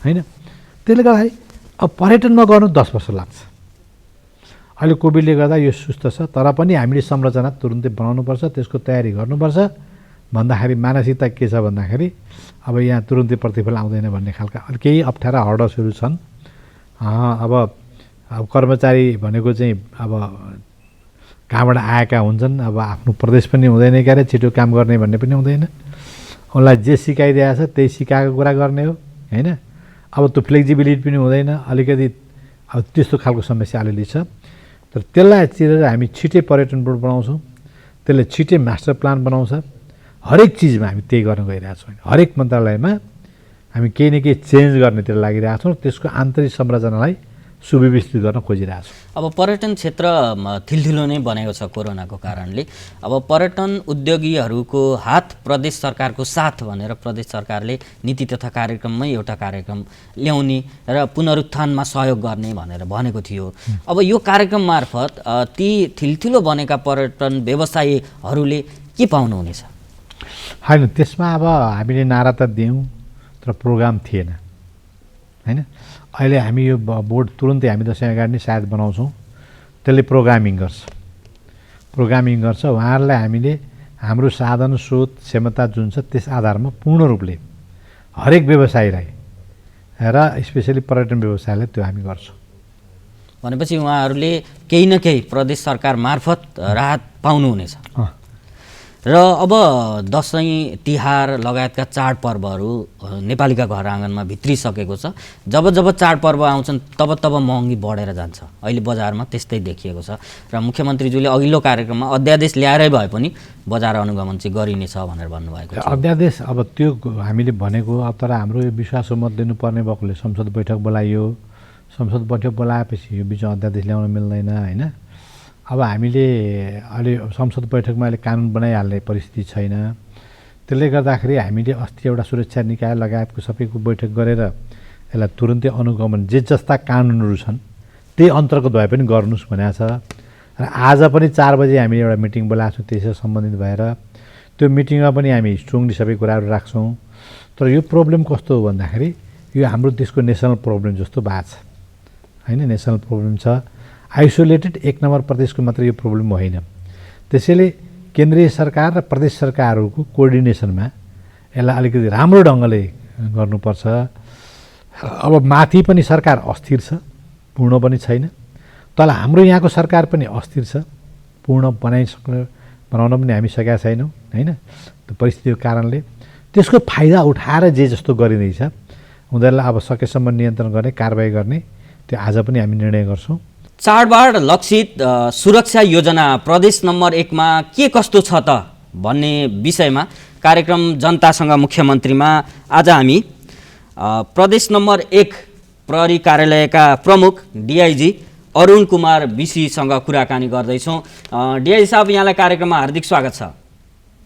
होइन। त्यसले गर्दाखेरि अब पर्यटनमा गर्नु 10 वर्ष लाग्छ। अहिले कोभिडले गर्दा यो सुस्त छ, तर पनि हामीले संरचना तुरुन्तै बनाउनुपर्छ, त्यसको तयारी गर्नुपर्छ। भन्दाखेरि मानसिकता के छ भन्दाखेरि अब यहाँ तुरुन्तै प्रतिफल आउँदैन भन्ने खालका केही अप्ठ्यारा हर्डसहरू छन्। अब कर्मचारी भनेको चाहिँ अब कहाँबाट आएका हुन्छन्, अब आफ्नो प्रदेश पनि हुँदैन क्यारे, छिटो काम गर्ने भन्ने पनि हुँदैन। उनलाई जे सिकाइदिएको छ त्यही सिकाएको कुरा गर्ने हो होइन। अब त्यो फ्लेक्जिबिलिटी पनि हुँदैन, अलिकति अब त्यस्तो खालको समस्या अलिअलि छ। तर त्यसलाई चिरेर हामी छिटै पर्यटन बोर्ड बनाउँछौँ, त्यसले छिटै मास्टर प्लान बनाउँछ। हरेक चिजमा हामी त्यही गर्न गइरहेको छौँ। हरेक मन्त्रालयमा हामी केही न केही चेन्ज गर्नेतिर लागिरहेको छौँ, त्यसको आन्तरिक संरचनालाई सुव्यवस्थित गर्न खोजिरहेको छौँ। अब पर्यटन क्षेत्र ठुल्ठुलो नै बनेको छ कोरोनाको कारणले। अब पर्यटन उद्योगीहरूको हात प्रदेश सरकारको साथ भनेर प्रदेश सरकारले नीति तथा कार्यक्रममै एउटा कार्यक्रम ल्याउने र पुनरुत्थानमा सहयोग गर्ने भनेर भनेको थियो। अब यो कार्यक्रम मार्फत ती ठुल्ठुलो बनेका पर्यटन व्यवसायीहरूले के पाउनुहुनेछ? होइन, त्यसमा अब हामीले नारा त दियौँ तर प्रोग्राम थिएन होइन। अहिले हामी यो बोर्ड तुरुन्तै हामी दसैँ अगाडि नै सायद बनाउँछौँ, त्यसले प्रोग्रामिङ गर्छ। उहाँहरूलाई हामीले हाम्रो साधन स्रोत क्षमता जुन छ त्यस आधारमा पूर्ण रूपले हरेक व्यवसायीलाई र स्पेसली पर्यटन व्यवसायलाई त्यो हामी गर्छौँ। भनेपछि उहाँहरूले केही न केही प्रदेश सरकार मार्फत राहत पाउनुहुनेछ। र अब दसैँ तिहार लगायतका चाडपर्वहरू नेपालीका घर आँगनमा भित्रिसकेको छ। जब जब चाडपर्व आउँछन् तब तब महँगी बढेर जान्छ। अहिले बजारमा त्यस्तै देखिएको छ र मुख्यमन्त्रीज्यूले अघिल्लो कार्यक्रममा अध्यादेश ल्याएरै भए पनि बजार अनुगमन चाहिँ गरिनेछ भनेर भन्नुभएको छ। अध्यादेश अब त्यो हामीले भनेको, अब तर हाम्रो यो विश्वास मत दिनुपर्ने भएकोले संसद बैठक बोलाइयो। संसद बैठक बोलाएपछि यो बिचमा अध्यादेश ल्याउन मिल्दैन होइन। अब हामीले अहिले संसद बैठकमा अहिले कानुन बनाइहाल्ने परिस्थिति छैन। त्यसले गर्दाखेरि हामीले अस्ति एउटा सुरक्षा निकाय लगायतको सबैको बैठक गरेर यसलाई तुरुन्तै अनुगमन जे जस्ता कानुनहरू छन् त्यही अन्तर्गत भए पनि गर्नुहोस् भनेको छ। र आज पनि 4 बजे हामीले एउटा मिटिङ बोलाएको छौँ त्यससँग सम्बन्धित भएर। त्यो मिटिङमा पनि हामी स्ट्रङली सबै कुराहरू राख्छौँ। तर यो प्रब्लम कस्तो हो भन्दाखेरि यो हाम्रो देशको नेसनल प्रब्लम जस्तो भएको छ होइन। नेसनल प्रब्लम छ, आइसोलेटेड 1 नम्बर प्रदेशको मात्र यो प्रब्लम होइन। त्यसैले केन्द्रीय सरकार र प्रदेश सरकारहरूको कोअर्डिनेसनमा यसलाई अलिकति राम्रो ढङ्गले गर्नुपर्छ। अब माथि पनि सरकार अस्थिर छ, पूर्ण पनि छैन। तल हाम्रो यहाँको सरकार पनि अस्थिर छ, पूर्ण बनाउन पनि हामी सकेका छैनौँ होइन। त्यो परिस्थितिको कारणले त्यसको फाइदा उठाएर जे जस्तो गरिँदैछ उनीहरूलाई अब सकेसम्म नियन्त्रण गर्ने, कारबाही गर्ने, त्यो आज पनि हामी निर्णय गर्छौँ। चाडबाड लक्षित सुरक्षा योजना प्रदेश नम्बर 1 मा के कस्तो छ त भन्ने विषयमा कार्यक्रम जनतासँग मुख्यमन्त्रीमा आज हामी प्रदेश नम्बर 1 प्रहरी कार्यालयका प्रमुख डिआइजी अरुण कुमार बिसीसँग कुराकानी गर्दैछौँ। डिआइजी साहब, यहाँलाई कार्यक्रममा हार्दिक स्वागत छ।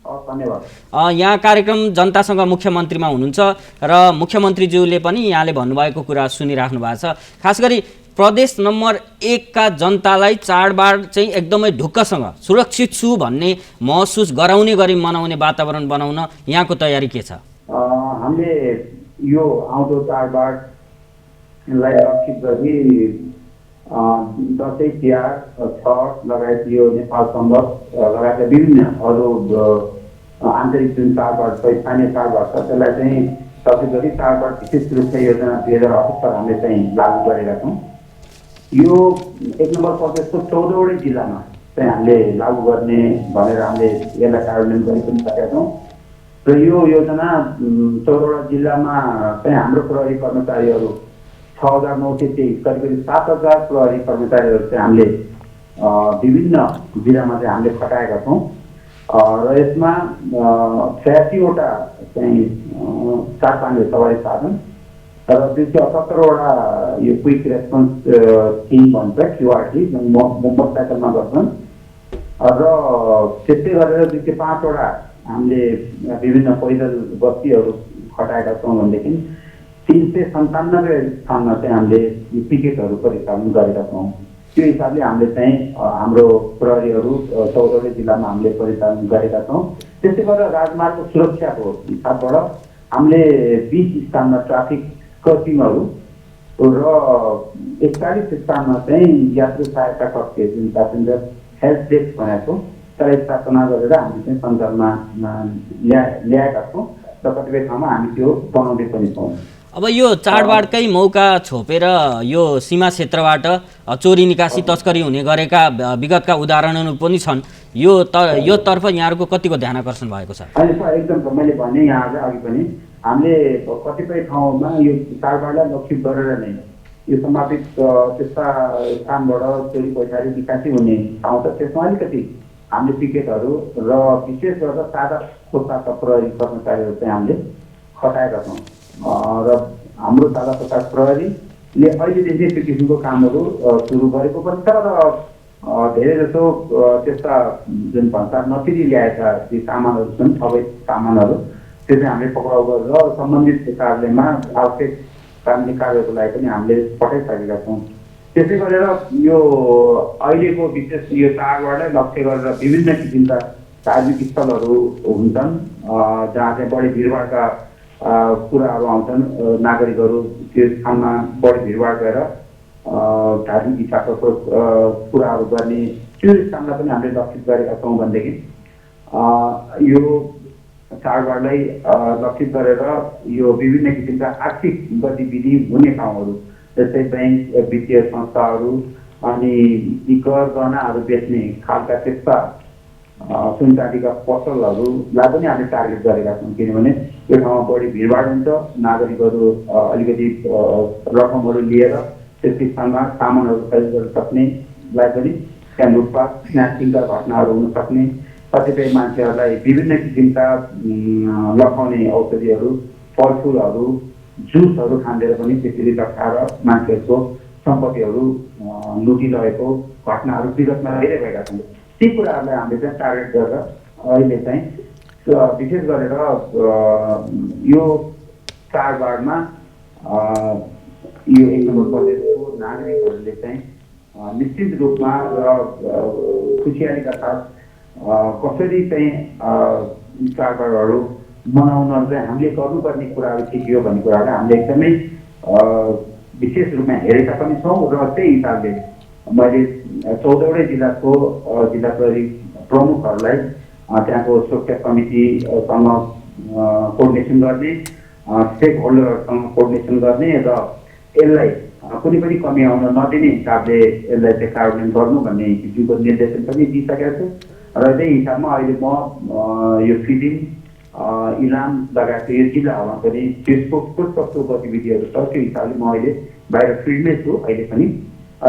धन्यवाद। यहाँ कार्यक्रम जनतासँग मुख्यमन्त्रीमा हुनुहुन्छ र मुख्यमन्त्रीज्यूले पनि यहाँले भन्नुभएको कुरा सुनिराख्नु भएको छ। खास गरी प्रदेश नम्बर 1 का जनतालाई चाडबाड चाहिँ एकदमै ढुक्कसँग सुरक्षित छु भन्ने महसुस गराउने गरी मनाउने वातावरण बनाउन यहाँको तयारी के छ? हामीले यो आउँदो चाडबाडलाई लक्षित गरी दसैँ तिहार छठ लगायत यो नेपाल सम्बत लगायत विभिन्न अरू आन्तरिक जुन चाडबाड छ स्थानीय चाडबाड छ त्यसलाई चाहिँ लक्षित गरी चाडबाड विशेष सुरक्षा योजना 2078 हामीले चाहिँ लागू गरेका छौँ। यो 1 नम्बर प्रदेशको 14वटै जिल्लामा चाहिँ हामीले लागू गर्ने भनेर हामीले यसलाई कार्यान्वयन गरि पनि सकेका छौँ र यो योजना 14वटा जिल्लामा चाहिँ हाम्रो प्रहरी कर्मचारीहरू 6,923 करिब 7,000 प्रहरी कर्मचारीहरू चाहिँ हामीले विभिन्न जिल्लामा चाहिँ हामीले खटाएका छौँ र यसमा 86वटा चाहिँ चारपाङ्गे सवारी साधन र 278वटा यो क्विक रेस्पोन्स टिम भन्छ क्युआरटी जुन मोटरसाइकलमा गर्छन् र त्यस्तै गरेर 205वटा हामीले विभिन्न पैदल बस्तीहरू खटाएका छौँ भनेदेखि 397 स्थानमा चाहिँ हामीले पिकेटहरू परिचालन गरेका छौँ। त्यो हिसाबले हामीले चाहिँ हाम्रो प्रहरीहरू 14वटै जिल्लामा हामीले परिचालन गरेका छौँ। त्यसै गरेर राजमार्ग सुरक्षाको हिसाबबाट हामीले 20 स्थानमा ट्राफिक कर्फ्यूहरू र 41 स्थानमा चाहिँ यात्रु सहायता कक्ष जुन प्यासेन्जर हेल्प डेस्क भनेको त्यसलाई स्थापना गरेर हामीले चाहिँ सञ्चालनमा ल्याएका छौँ र कतिपय ठाउँमा हामी त्यो बनाउँदै पनि छौँ। अब यो चाडबाडकै मौका छोपेर यो सीमा क्षेत्रबाट चोरी निकासी तस्करी हुने गरेका विगतका उदाहरणहरू पनि छन्। यो तर्फ यहाँहरूको कतिको ध्यान आकर्षण भएको छ? एकदम मैले भने यहाँ अघि पनि हामीले कतिपय ठाउँमा यो चाडबाडलाई लक्षित गरेर नै यो सम्भावित त्यस्ता स्थानबाट चोरी पैसारी निकासी हुने ठाउँ छ त्यसमा अलिकति हामीले पिकेटहरू र विशेष गरेर सादा पोसाकका प्रहरी कर्मचारीहरू चाहिँ हामीले खटाएका छौँ र हाम्रो सादा पोसाक प्रहरीले अहिलेदेखि त्यो किसिमको कामहरू सुरु गरेको पनि छ र धेरै जसो त्यस्ता जुन भन्सार नतिरी ल्याएका ती सामानहरू छन् अवैध सामानहरू त्यो चाहिँ हामीले पक्राउ गरेर सम्बन्धित कार्यालयमा आवश्यक कानुनी कार्यको लागि पनि हामीले पठाइसकेका छौँ। त्यसै गरेर यो अहिलेको विशेष यो चाडबाडलाई लक्ष्य गरेर विभिन्न किसिमका धार्मिक स्थलहरू हुन्छन् जहाँ चाहिँ बढी भिडभाडका कुराहरू आउँछन्। नागरिकहरू त्यो स्थानमा बढी भिडभाड गएर धार्मिक इच्छाको कुराहरू गर्ने त्यो स्थानलाई पनि हामीले लक्षित गरेका छौँ भनेदेखि यो चाडबाडलाई लक्षित गरेर यो विभिन्न किसिमका आर्थिक गतिविधि हुने ठाउँहरू जस्तै ब्याङ्क वित्तीय संस्थाहरू अनि यी कर गहनाहरू बेच्ने खालका त्यस्ता सुन चाँदीका पसलहरूलाई पनि हामीले टार्गेट गरेका छौँ किनभने यो ठाउँमा बढी भिडभाड हुन्छ। नागरिकहरू अलिकति रकमहरू लिएर त्यस स्थानमा सामानहरू खरिद गर्न सक्नेलाई पनि त्यहाँ लुटपाट स्न्याचिङका घटनाहरू हुन सक्ने कतिपय मान्छेहरूलाई विभिन्न किसिमका लखाउने औषधिहरू फलफुलहरू जुसहरू खाँदेर पनि त्यसरी लट्ठाएर मान्छेहरूको सम्पत्तिहरू लुटिरहेको घटनाहरू विगतमा धेरै भएका छन्। ती कुराहरूलाई हामीले चाहिँ टार्गेट गरेर अहिले चाहिँ विशेष गरेर यो चाडबाडमा यो 1 नम्बर प्रदेशको नागरिकहरूले चाहिँ निश्चित रूपमा र खुसियालीका साथ कसरी चाहिँ चाडबाडहरू मनाउन चाहिँ हामीले गर्नुपर्ने कुराहरू के के हो भन्ने कुराहरू हामीले एकदमै विशेष रूपमा हेरेका पनि छौँ र त्यही हिसाबले मैले 14वटै जिल्लाको जिल्ला प्रहरी प्रमुखहरूलाई त्यहाँको सुरक्षा समितिसँग कोर्डिनेसन गर्ने स्टेक होल्डरहरूसँग कोर्डिनेसन गर्ने र यसलाई कुनै पनि कमी आउन नदिने हिसाबले यसलाई चाहिँ कार्यान्वयन गर्नु भन्ने किसिमको निर्देशन पनि दिइसकेको छु र त्यही हिसाबमा अहिले म यो फिलिङ इलाम लगायतको यो जिल्लाहरूमा पनि त्यसको कस्तो गतिविधिहरू छ त्यो हिसाबले म अहिले बाहिर फिल्डमै छु अहिले पनि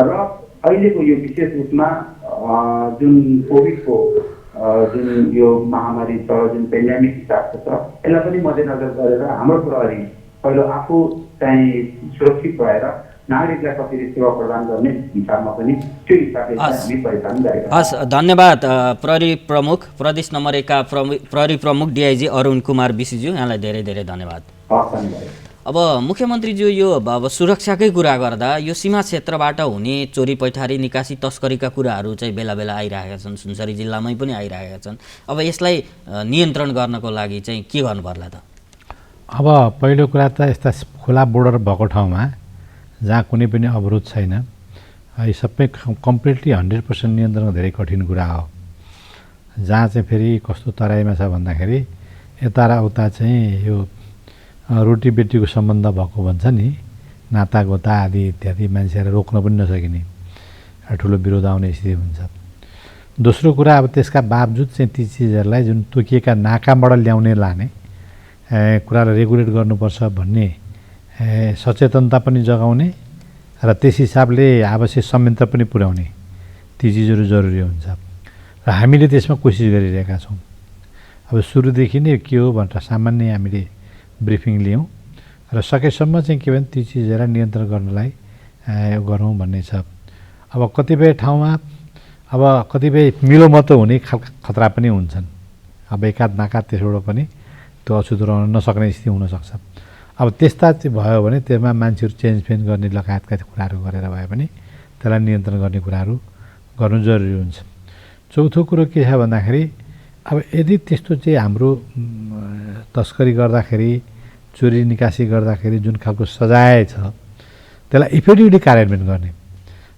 र अहिलेको यो विशेष रूपमा जुन कोभिडको जुन यो महामारी छ जुन पेन्डेमिक हिसाबको छ यसलाई पनि मध्यनजर गरेर हाम्रो प्रहरी पहिलो आफू चाहिँ सुरक्षित भएर नागरिकलाई कसरी सेवा प्रदान गर्ने हिसाबमा पनि त्यो हिसाबले हामी परिचालन गरेका छौँ। हस्, धन्यवाद प्रहरी प्रमुख प्रदेश नम्बर 1 का प्रहरी प्रमुख डिआइजी अरुण कुमार विशीज्यू, यहाँलाई धेरै धेरै धन्यवाद। हस्, धन्यवाद। अब मुख्यमन्त्रीज्यू यो अब सुरक्षाकै कुरा गर्दा यो सीमा क्षेत्रबाट हुने चोरी पैठारी निकासी तस्करीका कुराहरू चाहिँ बेला बेला आइरहेका छन्, सुनसरी जिल्लामै पनि आइरहेका छन्। अब यसलाई नियन्त्रण गर्नको लागि चाहिँ के गर्नु पर्ला त? अब पहिलो कुरा त यस्ता खुला बोर्डर भएको ठाउँमा जहाँ कुनै पनि अवरोध छैन, यो सबै कम्प्लिटली 100% नियन्त्रण धेरै कठिन कुरा हो। जहाँ चाहिँ फेरि कस्तो तराईमा छ भन्दाखेरि यता र उता चाहिँ यो रोटी बेटीको सम्बन्ध भएको भन्छ नि, नातागोता आदि इत्यादि, मान्छेहरू रोक्न पनि नसकिने ठुलो विरोध आउने स्थिति हुन्छ। दोस्रो कुरा, अब त्यसका बावजुद चाहिँ ती चिजहरूलाई जुन तोकिएका नाकाबाट ल्याउने लाने कुरालाई रेगुलेट गर्नुपर्छ भन्ने सचेतनता पनि जगाउने र त्यस हिसाबले आवश्यक संयन्त्र पनि पुर्याउने, ती चिजहरू जरुरी हुन्छ र हामीले त्यसमा कोसिस गरिरहेका छौँ। अब सुरुदेखि नै के हो भनेर सामान्य हामीले ब्रिफिङ लियौँ र सकेसम्म चाहिँ के भने ती चिजहरूलाई नियन्त्रण गर्नलाई गरौँ भन्ने छ। अब कतिपय ठाउँमा अब कतिपय मिलोमतो हुने खालका खतरा पनि हुन्छन्। अब एकाध नाका त्यसबाट पनि त्यो अछुतो रहन नसक्ने स्थिति हुनसक्छ। अब त्यस्ता चाहिँ भयो भने त्यसमा मान्छेहरू चेन्जफेन्ज गर्ने लगायतका कुराहरू गरेर भए पनि त्यसलाई नियन्त्रण गर्ने कुराहरू गर्नु जरुरी हुन्छ। चौथो कुरो के छ भन्दाखेरि अब यदि त्यस्तो चाहिँ हाम्रो तस्करी गर्दाखेरि, चोरी निकासी गर्दाखेरि जुन खालको सजाय छ त्यसलाई इफेक्टिभली कार्यान्वयन गर्ने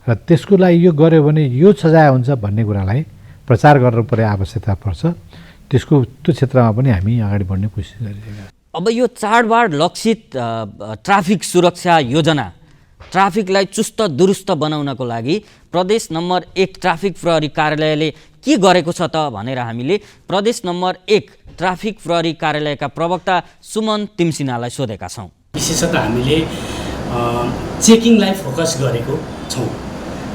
र त्यसको लागि यो गर्यो भने यो सजाय हुन्छ भन्ने कुरालाई प्रचार गर्नुपर्ने आवश्यकता पर्छ। त्यसको त्यो क्षेत्रमा पनि हामी अगाडि बढ्ने कोसिस गरिरहेका छौँ। अब यो चाडबाड लक्षित ट्राफिक सुरक्षा योजना, ट्राफिकलाई चुस्त दुरुस्त बनाउनको लागि प्रदेश नम्बर 1 ट्राफिक प्रहरी कार्यालयले के गरेको छ त भनेर हामीले प्रदेश नम्बर 1 ट्राफिक प्रहरी कार्यालयका प्रवक्ता सुमन तिमसिनालाई सोधेका छौँ। विशेषतः हामीले चेकिङलाई फोकस गरेको छौँ।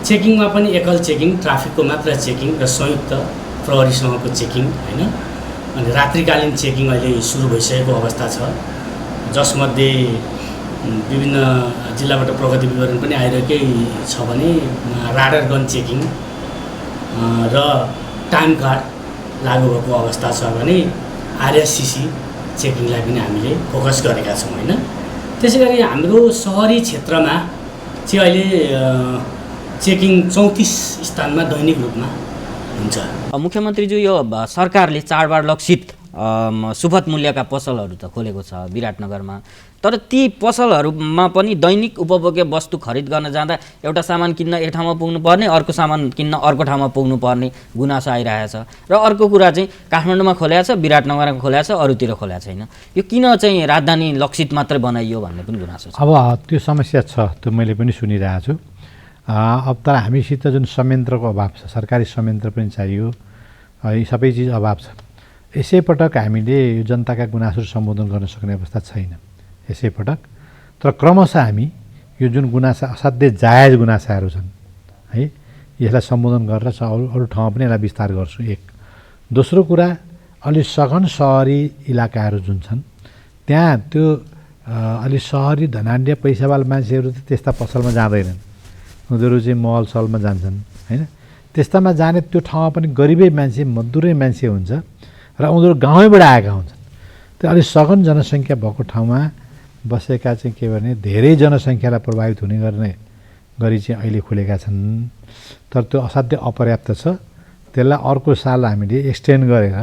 चेकिङमा पनि एकल चेकिङ, ट्राफिकको मात्र चेकिङ र संयुक्त प्रहरीसँगको चेकिङ होइन। अनि रात्रिकालीन चेकिङ अहिले सुरु भइसकेको अवस्था छ, जसमध्ये विभिन्न जिल्लाबाट प्रगति विवरण पनि आइरहेकै छ भने राडर गन चेकिङ र टाइम कार्ड लागू भएको अवस्था छ भने आरएससीसी चेकिङलाई पनि हामीले फोकस गरेका छौँ होइन। त्यसै गरी हाम्रो सहरी क्षेत्रमा चाहिँ अहिले चेकिङ 34 स्थानमा दैनिक रूपमा हुन्छ। मुख्यमन्त्रीज्यू यो सरकारले चाडबाड लक्षित सुपथ मूल्यका पसलहरू त खोलेको छ विराटनगरमा, तर ती पसलहरूमा पनि दैनिक उपभोग्य वस्तु खरिद गर्न जाँदा एउटा सामान किन्न एक ठाउँमा पुग्नु पर्ने, अर्को सामान किन्न अर्को ठाउँमा पुग्नु पर्ने गुनासो आइरहेछ। र अर्को कुरा चाहिँ काठमाडौँमा खोलेको छ, विराटनगरमा खोलेको छ, अरूतिर खोलेको छैन। यो किन चाहिँ राजधानी लक्षित मात्रै बनाइयो भन्ने पनि गुनासो छ। अब त्यो समस्या छ, त्यो मैले पनि सुनिरहेको छु। अब तर हामीसित जुन संयन्त्रको अभाव छ, सरकारी संयन्त्र पनि चाहियो, यी सबै चिज अभाव छ। यसैपटक हामीले यो जनताका गुनासोहरू सम्बोधन गर्न सक्ने अवस्था छैन यसैपटक। तर क्रमशः हामी यो जुन गुनासा असाध्यै जायज गुनासाहरू छन् है, यसलाई सम्बोधन गरेर अरू ठाउँमा पनि यसलाई विस्तार गर्छु। एक दोस्रो कुरा, अलि सघन सहरी इलाकाहरू जुन छन् त्यहाँ त्यो अलि सहरी धनाढ्य पैसावाला मान्छेहरू त त्यस्ता पसलमा जाँदैनन्, उनीहरू चाहिँ मल सलमा जान्छन् होइन। त्यस्तामा जाने त्यो ठाउँमा पनि गरिबै मान्छे, मजदुरै मान्छे हुन्छ र उनीहरू गाउँैबाट आएका हुन्छन्। त्यो अलिक सघन जनसङ्ख्या भएको ठाउँमा बसेका चाहिँ के भने धेरै जनसङ्ख्यालाई प्रभावित हुने गर्ने गरी चाहिँ अहिले खुलेका छन्। तर त्यो असाध्यै अपर्याप्त छ। त्यसलाई अर्को साल हामीले एक्सटेन्ड गरेर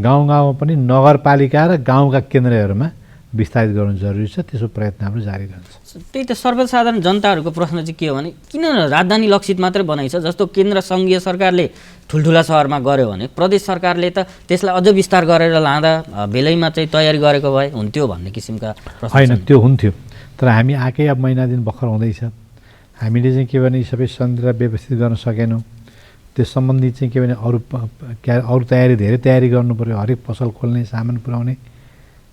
गाउँ गाउँमा पनि नगरपालिका र गाउँका केन्द्रहरूमा विस्तारित गर्नु जरुरी छ। त्यसो प्रयत्न हाम्रो जारी रहन्छ। त्यही त सर्वसाधारण जनताहरूको प्रश्न चाहिँ के हो भने किन राजधानी लक्षित मात्रै बनाइछ? जस्तो केन्द्र सङ्घीय सरकारले ठुल्ठुला सहरमा गर्यो भने प्रदेश सरकारले त त्यसलाई अझ विस्तार गरेर लाँदा बेलैमा चाहिँ तयारी गरेको भए हुन्थ्यो भन्ने किसिमका प्रश्न। होइन, त्यो हुन्थ्यो, तर हामी आएकै अब महिना दिन भर्खर हुँदैछ। हामीले चाहिँ के भने सबै सञ्चालन व्यवस्थित गर्न सकेनौँ। त्यस सम्बन्धी चाहिँ के भने अरू तयारी, धेरै तयारी गर्नु पऱ्यो। हरेक पसल खोल्ने, सामान पुर्याउने,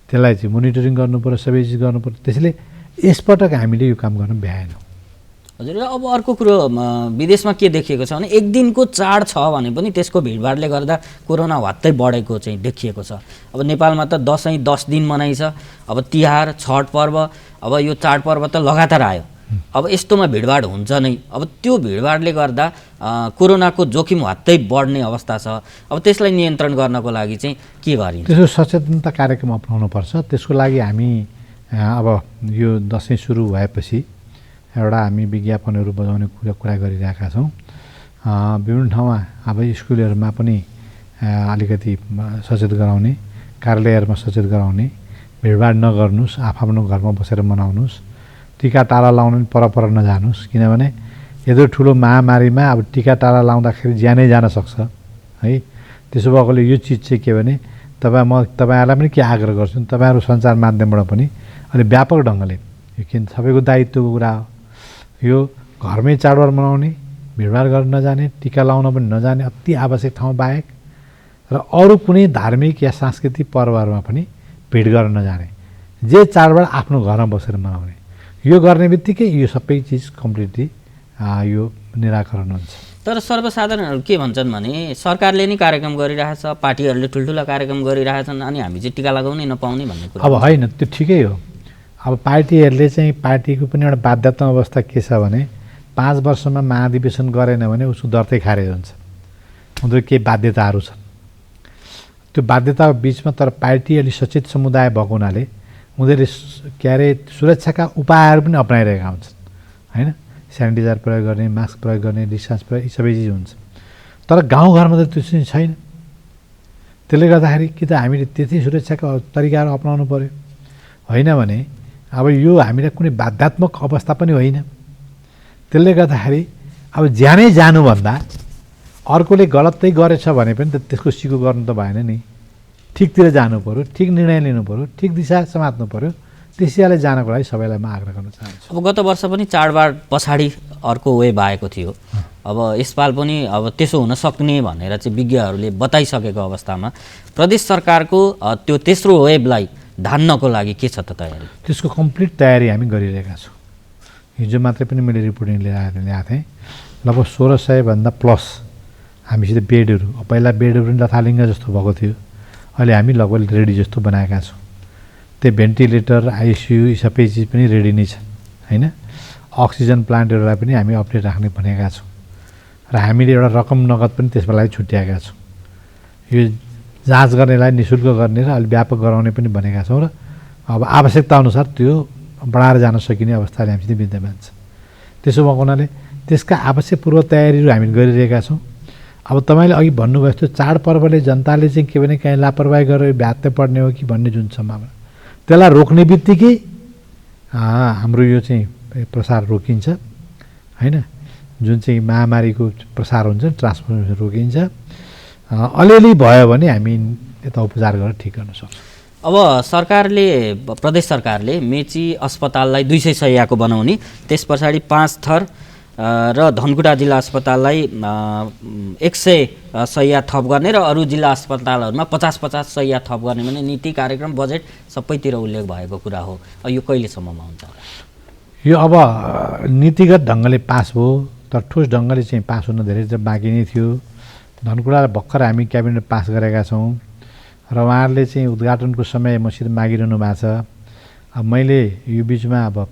त्यसलाई चाहिँ मोनिटरिङ गर्नु पऱ्यो, सबै चिज गर्नु पऱ्यो। त्यसले यसपटक हामीले यो काम गर्न भ्याएनौँ। हजुर, अब अर्को कुरो विदेशमा के देखिएको छ भने एक दिनको चाड छ भने पनि त्यसको भिडभाडले गर्दा कोरोना हत्तै बढेको चाहिँ देखिएको छ। अब नेपालमा त दसैँ 10 दिन मनाइन्छ, अब तिहार, छठ पर्व, अब यो चाडपर्व त लगातार आयो। अब यस्तोमा भिडभाड हुन्छ नै। अब त्यो भिडभाडले गर्दा कोरोनाको जोखिम हत्तै बढ्ने अवस्था छ। अब त्यसलाई नियन्त्रण गर्नको लागि चाहिँ के गरिन्छ? त्यसको सचेतनता कार्यक्रम अपनाउनुपर्छ। त्यसको लागि हामी अब यो दसैँ सुरु भएपछि एउटा हामी विज्ञापनहरू बजाउने कुरा गरिरहेका छौँ। विभिन्न ठाउँमा अब स्कुलहरूमा पनि अलिकति सचेत गराउने, कार्यालयहरूमा सचेत गराउने, भिडभाड नगर्नुहोस्, आफ्नो घरमा बसेर मनाउनुहोस्, टिका टाला लाउनु पनि परपर नजानुहोस्, किनभने यत्रो ठुलो महामारीमा अब टिका टाला लाउँदाखेरि ज्यानै जान सक्छ है। त्यसो भएकोले यो चिज चाहिँ के भने तपाईँहरूलाई पनि के आग्रह गर्छु, तपाईँहरू सञ्चार माध्यमबाट पनि अलि व्यापक ढङ्गले यो किन सबैको दायित्वको कुरा हो, यो घरमै चाडबाड मनाउने, भिडभाड गर्न नजाने, टिका लाउन पनि नजाने, अति आवश्यक ठाउँ बाहेक, र अरू कुनै धार्मिक या सांस्कृतिक पर्वहरूमा पनि भिड गर्न नजाने, जे चाडबाड आफ्नो घरमा बसेर मनाउने, यो गर्ने बित्तिकै यो सबै चिज कम्प्लिटली यो निराकरण हुन्छ। तर सर्वसाधारणहरू के भन्छन् भने सरकारले नै कार्यक्रम गरिरहेछ, पार्टीहरूले ठुल्ठुला कार्यक्रम गरिरहेछन्, अनि हामी चाहिँ टिका लगाउनै नपाउने भन्ने कुरा। अब होइन, त्यो ठिकै हो। अब पार्टीहरूले चाहिँ पार्टीको पनि एउटा बाध्यता अवस्था के छ भने 5 वर्षमा महाधिवेशन गरेन भने उसको दर्तै खारेज हुन्छ, उनीहरू केही बाध्यताहरू छन्। त्यो बाध्यताको बिचमा तर पार्टी अलि सचेत समुदाय भएको हुनाले उनीहरूले के अरे सुरक्षाका उपायहरू पनि अपनाइरहेका हुन्छन् होइन। सेनिटाइजर प्रयोग गर्ने, मास्क प्रयोग गर्ने, डिस्टेन्स प्रयोग, यी सबै चिज हुन्छ। तर गाउँघरमा त त्यो चाहिँ छैन। त्यसले गर्दाखेरि कि त हामीले त्यति सुरक्षाका तरिकाहरू अपनाउनु पऱ्यो, होइन भने अब यो हामीलाई कुनै बाध्यात्मक अवस्था पनि होइन। त्यसले गर्दाखेरि अब ज्यानै जानुभन्दा अर्कोले गलतै गरेछ भने पनि त त्यसको सिको गर्नु त भएन नि, ठिकतिर जानु पऱ्यो, ठिक निर्णय लिनु पऱ्यो, ठिक दिशा समात्नु पऱ्यो। त्यसैले जानको लागि सबैलाई म आग्रह गर्न चाहन्छु। अब गत वर्ष पनि चाडबाड पछाडि अर्को वेभ आएको थियो, अब यसपाल पनि अब त्यसो हुन सक्ने भनेर चाहिँ विज्ञहरूले बताइसकेको अवस्थामा प्रदेश सरकारको त्यो तेस्रो वेभलाई धान्नको लागि के छ त तयारी? त्यसको कम्प्लिट तयारी हामी गरिरहेका छौँ। हिजो मात्रै पनि मैले रिपोर्टिङ ल्याएको थिएँ, लगभग 1600 भन्दा प्लस हामीसित बेडहरू, पहिला बेडहरू पनि लथालिङ्ग जस्तो भएको थियो, अहिले हामी लगभग रेडी जस्तो बनाएका छौँ। त्यो भेन्टिलेटर, आइसियु यी सबै चिज पनि रेडी नै छन् होइन। अक्सिजन प्लान्टहरूलाई पनि हामी अपडेट राख्ने भनेका छौँ, र हामीले एउटा रकम नगद पनि त्यसमा लागि छुट्याएका छौँ। यो जाँच गर्नेलाई निःशुल्क गर्ने र अलिक व्यापक गराउने पनि भनेका छौँ, र अब आवश्यकता अनुसार त्यो बढाएर जान सकिने अवस्थाले हामीसित विद्यमान छ। त्यसो भएको हुनाले त्यसका आवश्यक पूर्व तयारीहरू हामी गरिरहेका छौँ। अब तपाईँले अघि भन्नुभयो जस्तो चाडपर्वले जनताले चाहिँ के भने काहीँ लापरवाही गरेर भ्यात्तै पर्ने हो कि भन्ने जुन सम्भावना, त्यसलाई रोक्ने बित्तिकै हाम्रो यो चाहिँ प्रसार रोकिन्छ होइन। जुन चाहिँ महामारीको प्रसार हुन्छ, ट्रान्समिसन रोकिन्छ। अलिअलि भयो भने हामी यता उपचार गरेर ठिक गर्न सक्छौँ। अब सरकारले, प्रदेश सरकारले मेची अस्पताललाई 200 शय्याको बनाउने, त्यस पछाडि 5 थर र धनकुटा जिल्ला अस्पताललाई 100 शय्या थप गर्ने र अरू जिल्ला अस्पतालहरूमा 50-50 शय्या थप गर्ने भने नीति, कार्यक्रम, बजेट सबैतिर उल्लेख भएको कुरा हो। यो कहिलेसम्ममा हुन्छ? यो अब नीतिगत ढङ्गले पास भयो, तर ठोस ढङ्गले चाहिँ पास हुन धेरै बाँकी नै थियो। धनकुटालाई भर्खर हामी क्याबिनेट पास गरेका छौँ, र उहाँहरूले चाहिँ उद्घाटनको समय मसित मागिरहनु भएको छ। अब मैले यो बिचमा अब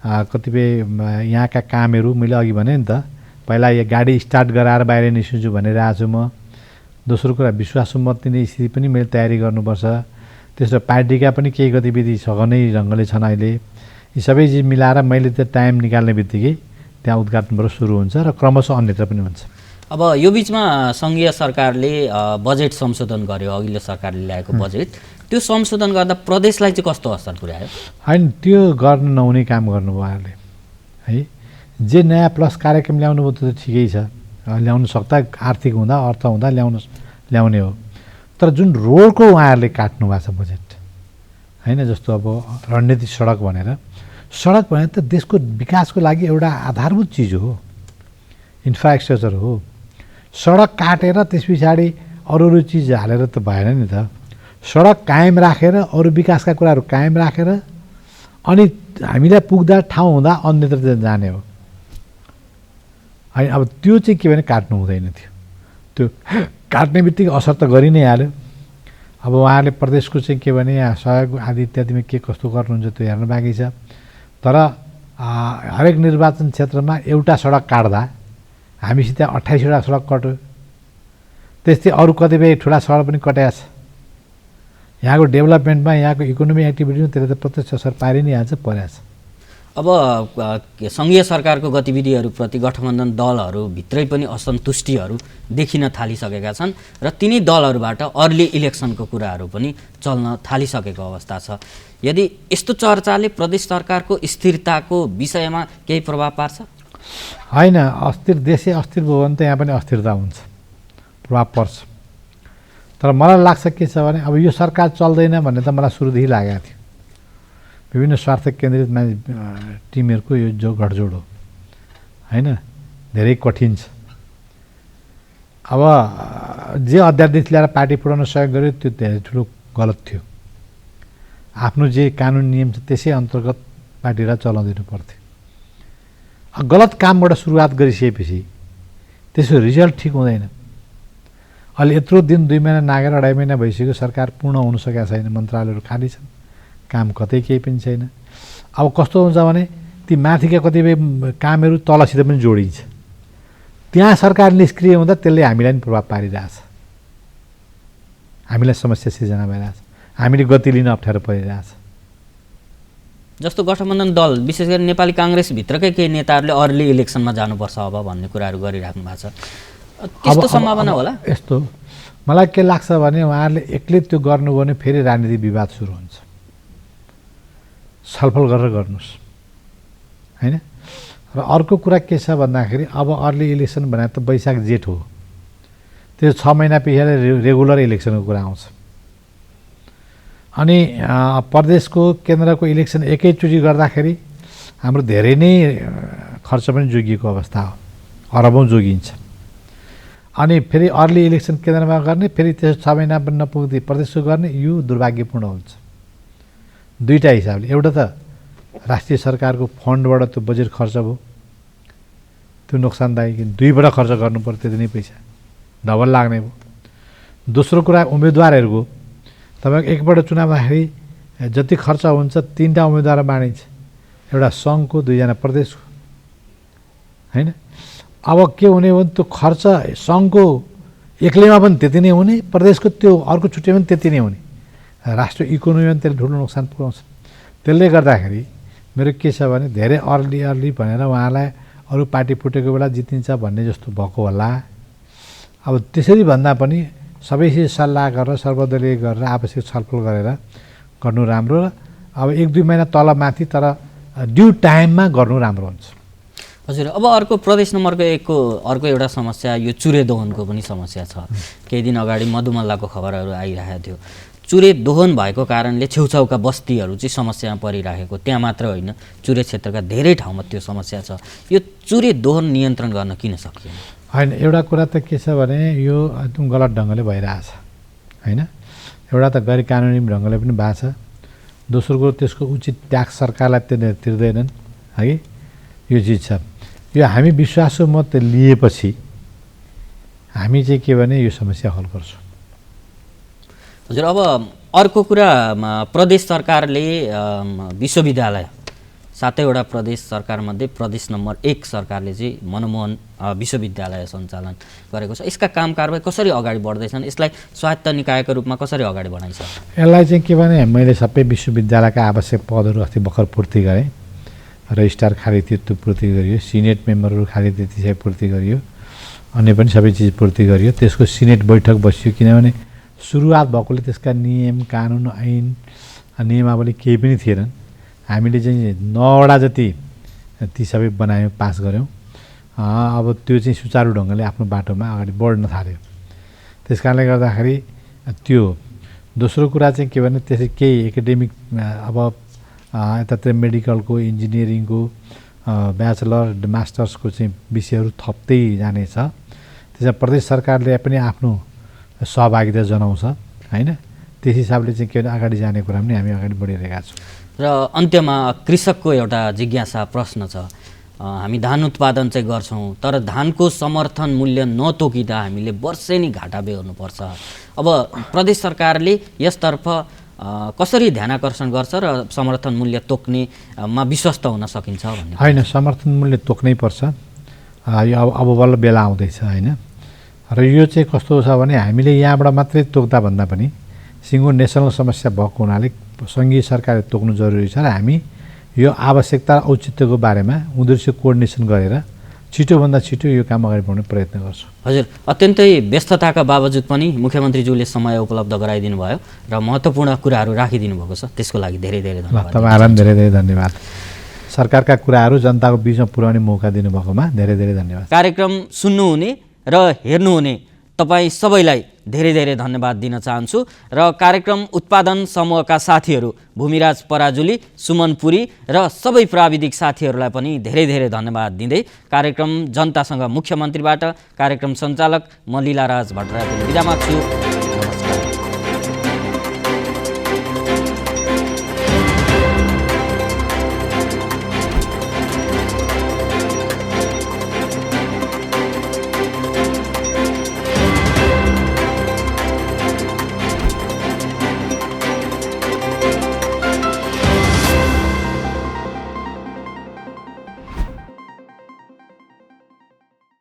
कतिपय यहाँका कामहरू मैले अघि भने नि त, पहिला यो गाडी स्टार्ट गराएर बाहिर निस्किन्छु भनिरहेको छु म। दोस्रो कुरा विश्वासु मत दिने स्थिति पनि मैले तयारी गर्नुपर्छ। त्यसो पार्टीका पनि केही गतिविधि सघनै ढङ्गले छन् अहिले। यी सबै चिज मिलाएर मैले त्यो टाइम निकाल्ने बित्तिकै त्यहाँ उद्घाटनबाट सुरु हुन्छ र क्रमशः अन्यत्र पनि हुन्छ। अब यो बिचमा सङ्घीय सरकारले बजेट संशोधन गर्यो, अघिल्लो सरकारले ल्याएको बजेट, त्यो संशोधन गर्दा प्रदेशलाई चाहिँ कस्तो असर पुर्यायो? होइन, त्यो गर्न नहुने काम गर्नुभयो उहाँहरूले है। जे नयाँ प्लस कार्यक्रम ल्याउनु भयो त्यो त ठिकै छ, ल्याउनु सक्दा आर्थिक हुँदा, अर्थ हुँदा ल्याउने हो। तर जुन रोडको उहाँहरूले काट्नु भएको छ बजेट होइन, जस्तो अब रणनीति सडक भनेर त देशको विकासको लागि एउटा आधारभूत चिज हो, इन्फ्रास्ट्रक्चर हो। सडक काटेर त्यस पछाडि अरू चिज हालेर त भएन नि त। सडक कायम राखेर, अरू विकासका कुराहरू कायम राखेर, अनि हामीलाई पुग्दा ठाउँ हुँदा अन्यत्र जाने हो है। अब त्यो चाहिँ के भने काट्नु हुँदैन थियो, त्यो काट्ने बित्तिकै असर त गरि नै हाल्यो। अब उहाँहरूले प्रदेशको चाहिँ के भने सहयोग आदि इत्यादिमा के कस्तो गर्नुहुन्छ त्यो हेर्न बाँकी छ। तर हरेक निर्वाचन क्षेत्रमा एउटा सडक काट्दा हामीसित 28वटा सडक कट्यो, त्यस्तै अरू कतिपय ठुला सडक पनि कट्या छ। यहाँको डेभलपमेन्टमा यहाँको इकोनोमिक एक्टिभिटीमा त्यसले त प्रत्यक्ष असर पारि नै हाल्छ, परिहाल्छ। अब सङ्घीय सरकारको गतिविधिहरूप्रति गठबन्धन दलहरूभित्रै पनि असन्तुष्टिहरू देखिन थालिसकेका छन् र तिनी दलहरूबाट अर्ली इलेक्सनको कुराहरू पनि चल्न थालिसकेको अवस्था छ। यदि यस्तो चर्चाले प्रदेश सरकारको स्थिरताको विषयमा केही प्रभाव पार्छ? होइन, देशै अस्थिर भयो भने त यहाँ पनि अस्थिरता हुन्छ, प्रभाव पर्छ। तर मलाई लाग्छ के छ भने अब यो सरकार चल्दैन भन्ने त मलाई सुरुदेखि लागेको थियो। विभिन्न स्वार्थ केन्द्रित टिमहरूको यो जो गठजोड हो होइन, धेरै कठिन छ। अब जे अध्यादेश ल्याएर पार्टी पुऱ्याउन सहयोग गर्यो त्यो धेरै ठुलो गलत थियो। आफ्नो जे कानुन नियम छ त्यसै अन्तर्गत पार्टीलाई चलाउँदिनु पर्थ्यो। गलत कामबाट सुरुवात गरिसकेपछि त्यसको रिजल्ट ठिक हुँदैन। अहिले यत्रो दिन 2 महिना नागेर 2.5 महिना भइसक्यो, सरकार पूर्ण हुन सकेका छैन, मन्त्रालयहरू खाली छन्, काम कतै केही पनि छैन। अब कस्तो हुन्छ भने ती माथिका कतिपय कामहरू तलसित पनि जोडिन्छ। त्यहाँ सरकार निष्क्रिय हुँदा त्यसले हामीलाई पनि प्रभाव पारिरहेछ, हामीलाई समस्या सिर्जना भइरहेछ, हामीले गति लिन अप्ठ्यारो परिरहेछ। जस्तो गठबन्धन दल विशेष गरी नेपाली काङ्ग्रेसभित्रकै केही नेताहरूले अर्ली इलेक्सनमा जानुपर्छ अब भन्ने कुराहरू गरिराख्नु भएको छ, त्यस्तो सम्भावना होला? यस्तो मलाई के लाग्छ भने उहाँहरूले एक्लै त्यो गर्नुभयो भने फेरि राजनीतिक विवाद सुरु हुन्छ। छलफल गरेर गर्नुहोस् होइन। र अर्को कुरा के छ भन्दाखेरि अब अर्ली इलेक्सन भने त वैशाख जेठ हो, त्यो 6 महिना पछाडि रेगुलर इलेक्सनको कुरा आउँछ। अनि प्रदेशको केन्द्रको इलेक्सन एकैचोटि गर्दाखेरि हाम्रो धेरै नै खर्च पनि जोगिएको अवस्था हो, अरबौँ जोगिन्छ। अनि फेरि अर्ली इलेक्सन केन्द्रमा गर्ने, फेरि त्यसो 6 महिना पनि नपुग्दै प्रदेशको गर्ने, यो दुर्भाग्यपूर्ण हुन्छ दुईवटा हिसाबले। एउटा त राष्ट्रिय सरकारको फन्डबाट त्यो बजेट खर्च भयो, त्यो नोक्सानदायी, दुईबाट खर्च गर्नु पर्यो, त्यति नै पैसा डबल लाग्ने भयो। दोस्रो कुरा उम्मेदवारहरूको, तपाईँको एकपल्ट चुनाव हुँदाखेरि जति खर्च हुन्छ 3टा उम्मेदवार बाँडिन्छ, एउटा सङ्घको 2जना प्रदेशको होइन। अब के हुने हो भने त्यो खर्च सङ्घको एक्लैमा पनि त्यति नै हुने, प्रदेशको त्यो अर्को छुट्टै पनि त्यति नै हुने, राष्ट्र इकोनोमीमा पनि त्यसले ठुलो नोक्सान पुर्याउँछ। त्यसले गर्दाखेरि मेरो के छ भने धेरै अर्ली भनेर उहाँलाई अरू पार्टी फुटेको बेला जितिन्छ भन्ने जस्तो भएको होला। अब त्यसरी भन्दा पनि सबैसित सल्लाह गरेर सर्वदलीय गरेर आवश्यक छलफल गरेर गर्नु राम्रो। अब 1-2 महिना तल माथि तर ड्यु टाइममा गर्नु राम्रो हुन्छ। हजुर, अब अर्को प्रदेश नम्बर 1 को अर्को एउटा समस्या यो चुरे दोहनको पनि समस्या छ। केही दिन अगाडि मधुमल्लाको खबरहरू आइरहेको थियो। चुरे दोहन भएको कारणले छेउछाउका बस्तीहरू चाहिँ समस्यामा परिरहेको, त्यहाँ मात्र होइन चुरे क्षेत्रका धेरै ठाउँमा त्यो समस्या छ। यो चुरे दोहन नियन्त्रण गर्न किन सकिएन? होइन, एउटा कुरा त के छ भने यो एकदम गलत ढङ्गले भइरहेछ होइन। एउटा त गैर कानुनी ढङ्गले पनि भएको छ, दोस्रो कुरो त्यसको उचित ट्याक्स सरकारलाई तिर्दैनन् है, यो चिज छ। यो हामी विश्वासको मत लिएपछि हामी चाहिँ के भने यो समस्या हल गर्छौँ। हजुर, अब अर्को कुरा प्रदेश सरकारले विश्वविद्यालय 7वटा प्रदेश सरकारमध्ये प्रदेश नम्बर 1 सरकारले चाहिँ मनमोहन विश्वविद्यालय सञ्चालन गरेको छ। यसका काम कारबाही कसरी अगाडि बढ्दैछन्? यसलाई स्वायत्त निकायको रूपमा कसरी अगाडि बढाइन्छ? यसलाई चाहिँ के भने मैले सबै विश्वविद्यालयका आवश्यक पदहरू अस्ति भर्खर पूर्ति गरेँ, रजिस्ट्रार खाली थियो त्यो पूर्ति गरियो, सिनेट मेम्बरहरू खाली थियो त्यसै पूर्ति गरियो, अन्य पनि सबै चिज पूर्ति गरियो। त्यसको सिनेट बैठक बसियो, किनभने सुरुवात भएकोले त्यसका नियम कानुन ऐन नियमावली केही पनि थिएनन्। हामीले चाहिँ 9वटा जति ती सबै बनायौँ, पास गऱ्यौँ। अब त्यो चाहिँ सुचारू ढङ्गले आफ्नो बाटोमा अगाडि बढ्न थाल्यो। त्यस कारणले गर्दाखेरि त्यो दोस्रो कुरा चाहिँ के भने त्यसै केही एकाडेमिक अब यतातिर मेडिकलको, इन्जिनियरिङको, ब्याचलर मास्टर्सको चाहिँ विषयहरू थप्दै जानेछ। त्यसमा प्रदेश सरकारले पनि आफ्नो सहभागिता जनाउँछ होइन। त्यस हिसाबले चाहिँ के भने अगाडि जाने कुरा पनि हामी अगाडि बढिरहेका छौँ। र अन्त्यमा कृषकको एउटा जिज्ञासा प्रश्न छ। हामी धान उत्पादन चाहिँ गर्छौँ, तर धानको समर्थन मूल्य नतोकिँदा हामीले वर्षेनी घाटा बेहोर्नुपर्छ। अब प्रदेश सरकारले यसतर्फ कसरी ध्यानाकर्षण गर्छ र समर्थन मूल्य तोक्नेमा विश्वस्त हुन सकिन्छ भन्ने? होइन, समर्थन मूल्य तोक्नै पर्छ। यो अब बल्ल बेला आउँदैछ होइन। र यो चाहिँ कस्तो छ भने हामीले यहाँबाट मात्रै तोक्दा भन्दा पनि सिङ्गो नेसनल समस्या भएको हुनाले सङ्घीय सरकारले तोक्नु जरुरी छ र हामी यो आवश्यकता औचित्यको बारेमा उनीहरूसँग कोअर्डिनेसन गरेर छिटोभन्दा छिटो यो काम अगाडि बढाउने प्रयत्न गर्छौँ। हजुर, अत्यन्तै व्यस्तताका बावजुद पनि मुख्यमन्त्रीज्यूले समय उपलब्ध गराइदिनु भयो र महत्त्वपूर्ण कुराहरू राखिदिनु भएको छ, त्यसको लागि धेरै धेरै धन्यवाद। तपाईँहरूलाई पनि धेरै धेरै धन्यवाद। सरकारका कुराहरू जनताको बिचमा पुर्याउने मौका दिनुभएकोमा धेरै धेरै धन्यवाद। कार्यक्रम सुन्नुहुने र हेर्नुहुने तपाईँ सबैलाई धेरै धेरै धन्यवाद दिन चाहन्छु र कार्यक्रम उत्पादन समूहका साथीहरू भूमिराज पराजुली, सुमन पुरी र सबै प्राविधिक साथीहरूलाई पनि धेरै धेरै धन्यवाद दिँदै कार्यक्रम जनतासँग मुख्यमन्त्रीबाट कार्यक्रम सञ्चालक म लीलाराज भट्टराई बिदा माग्छु।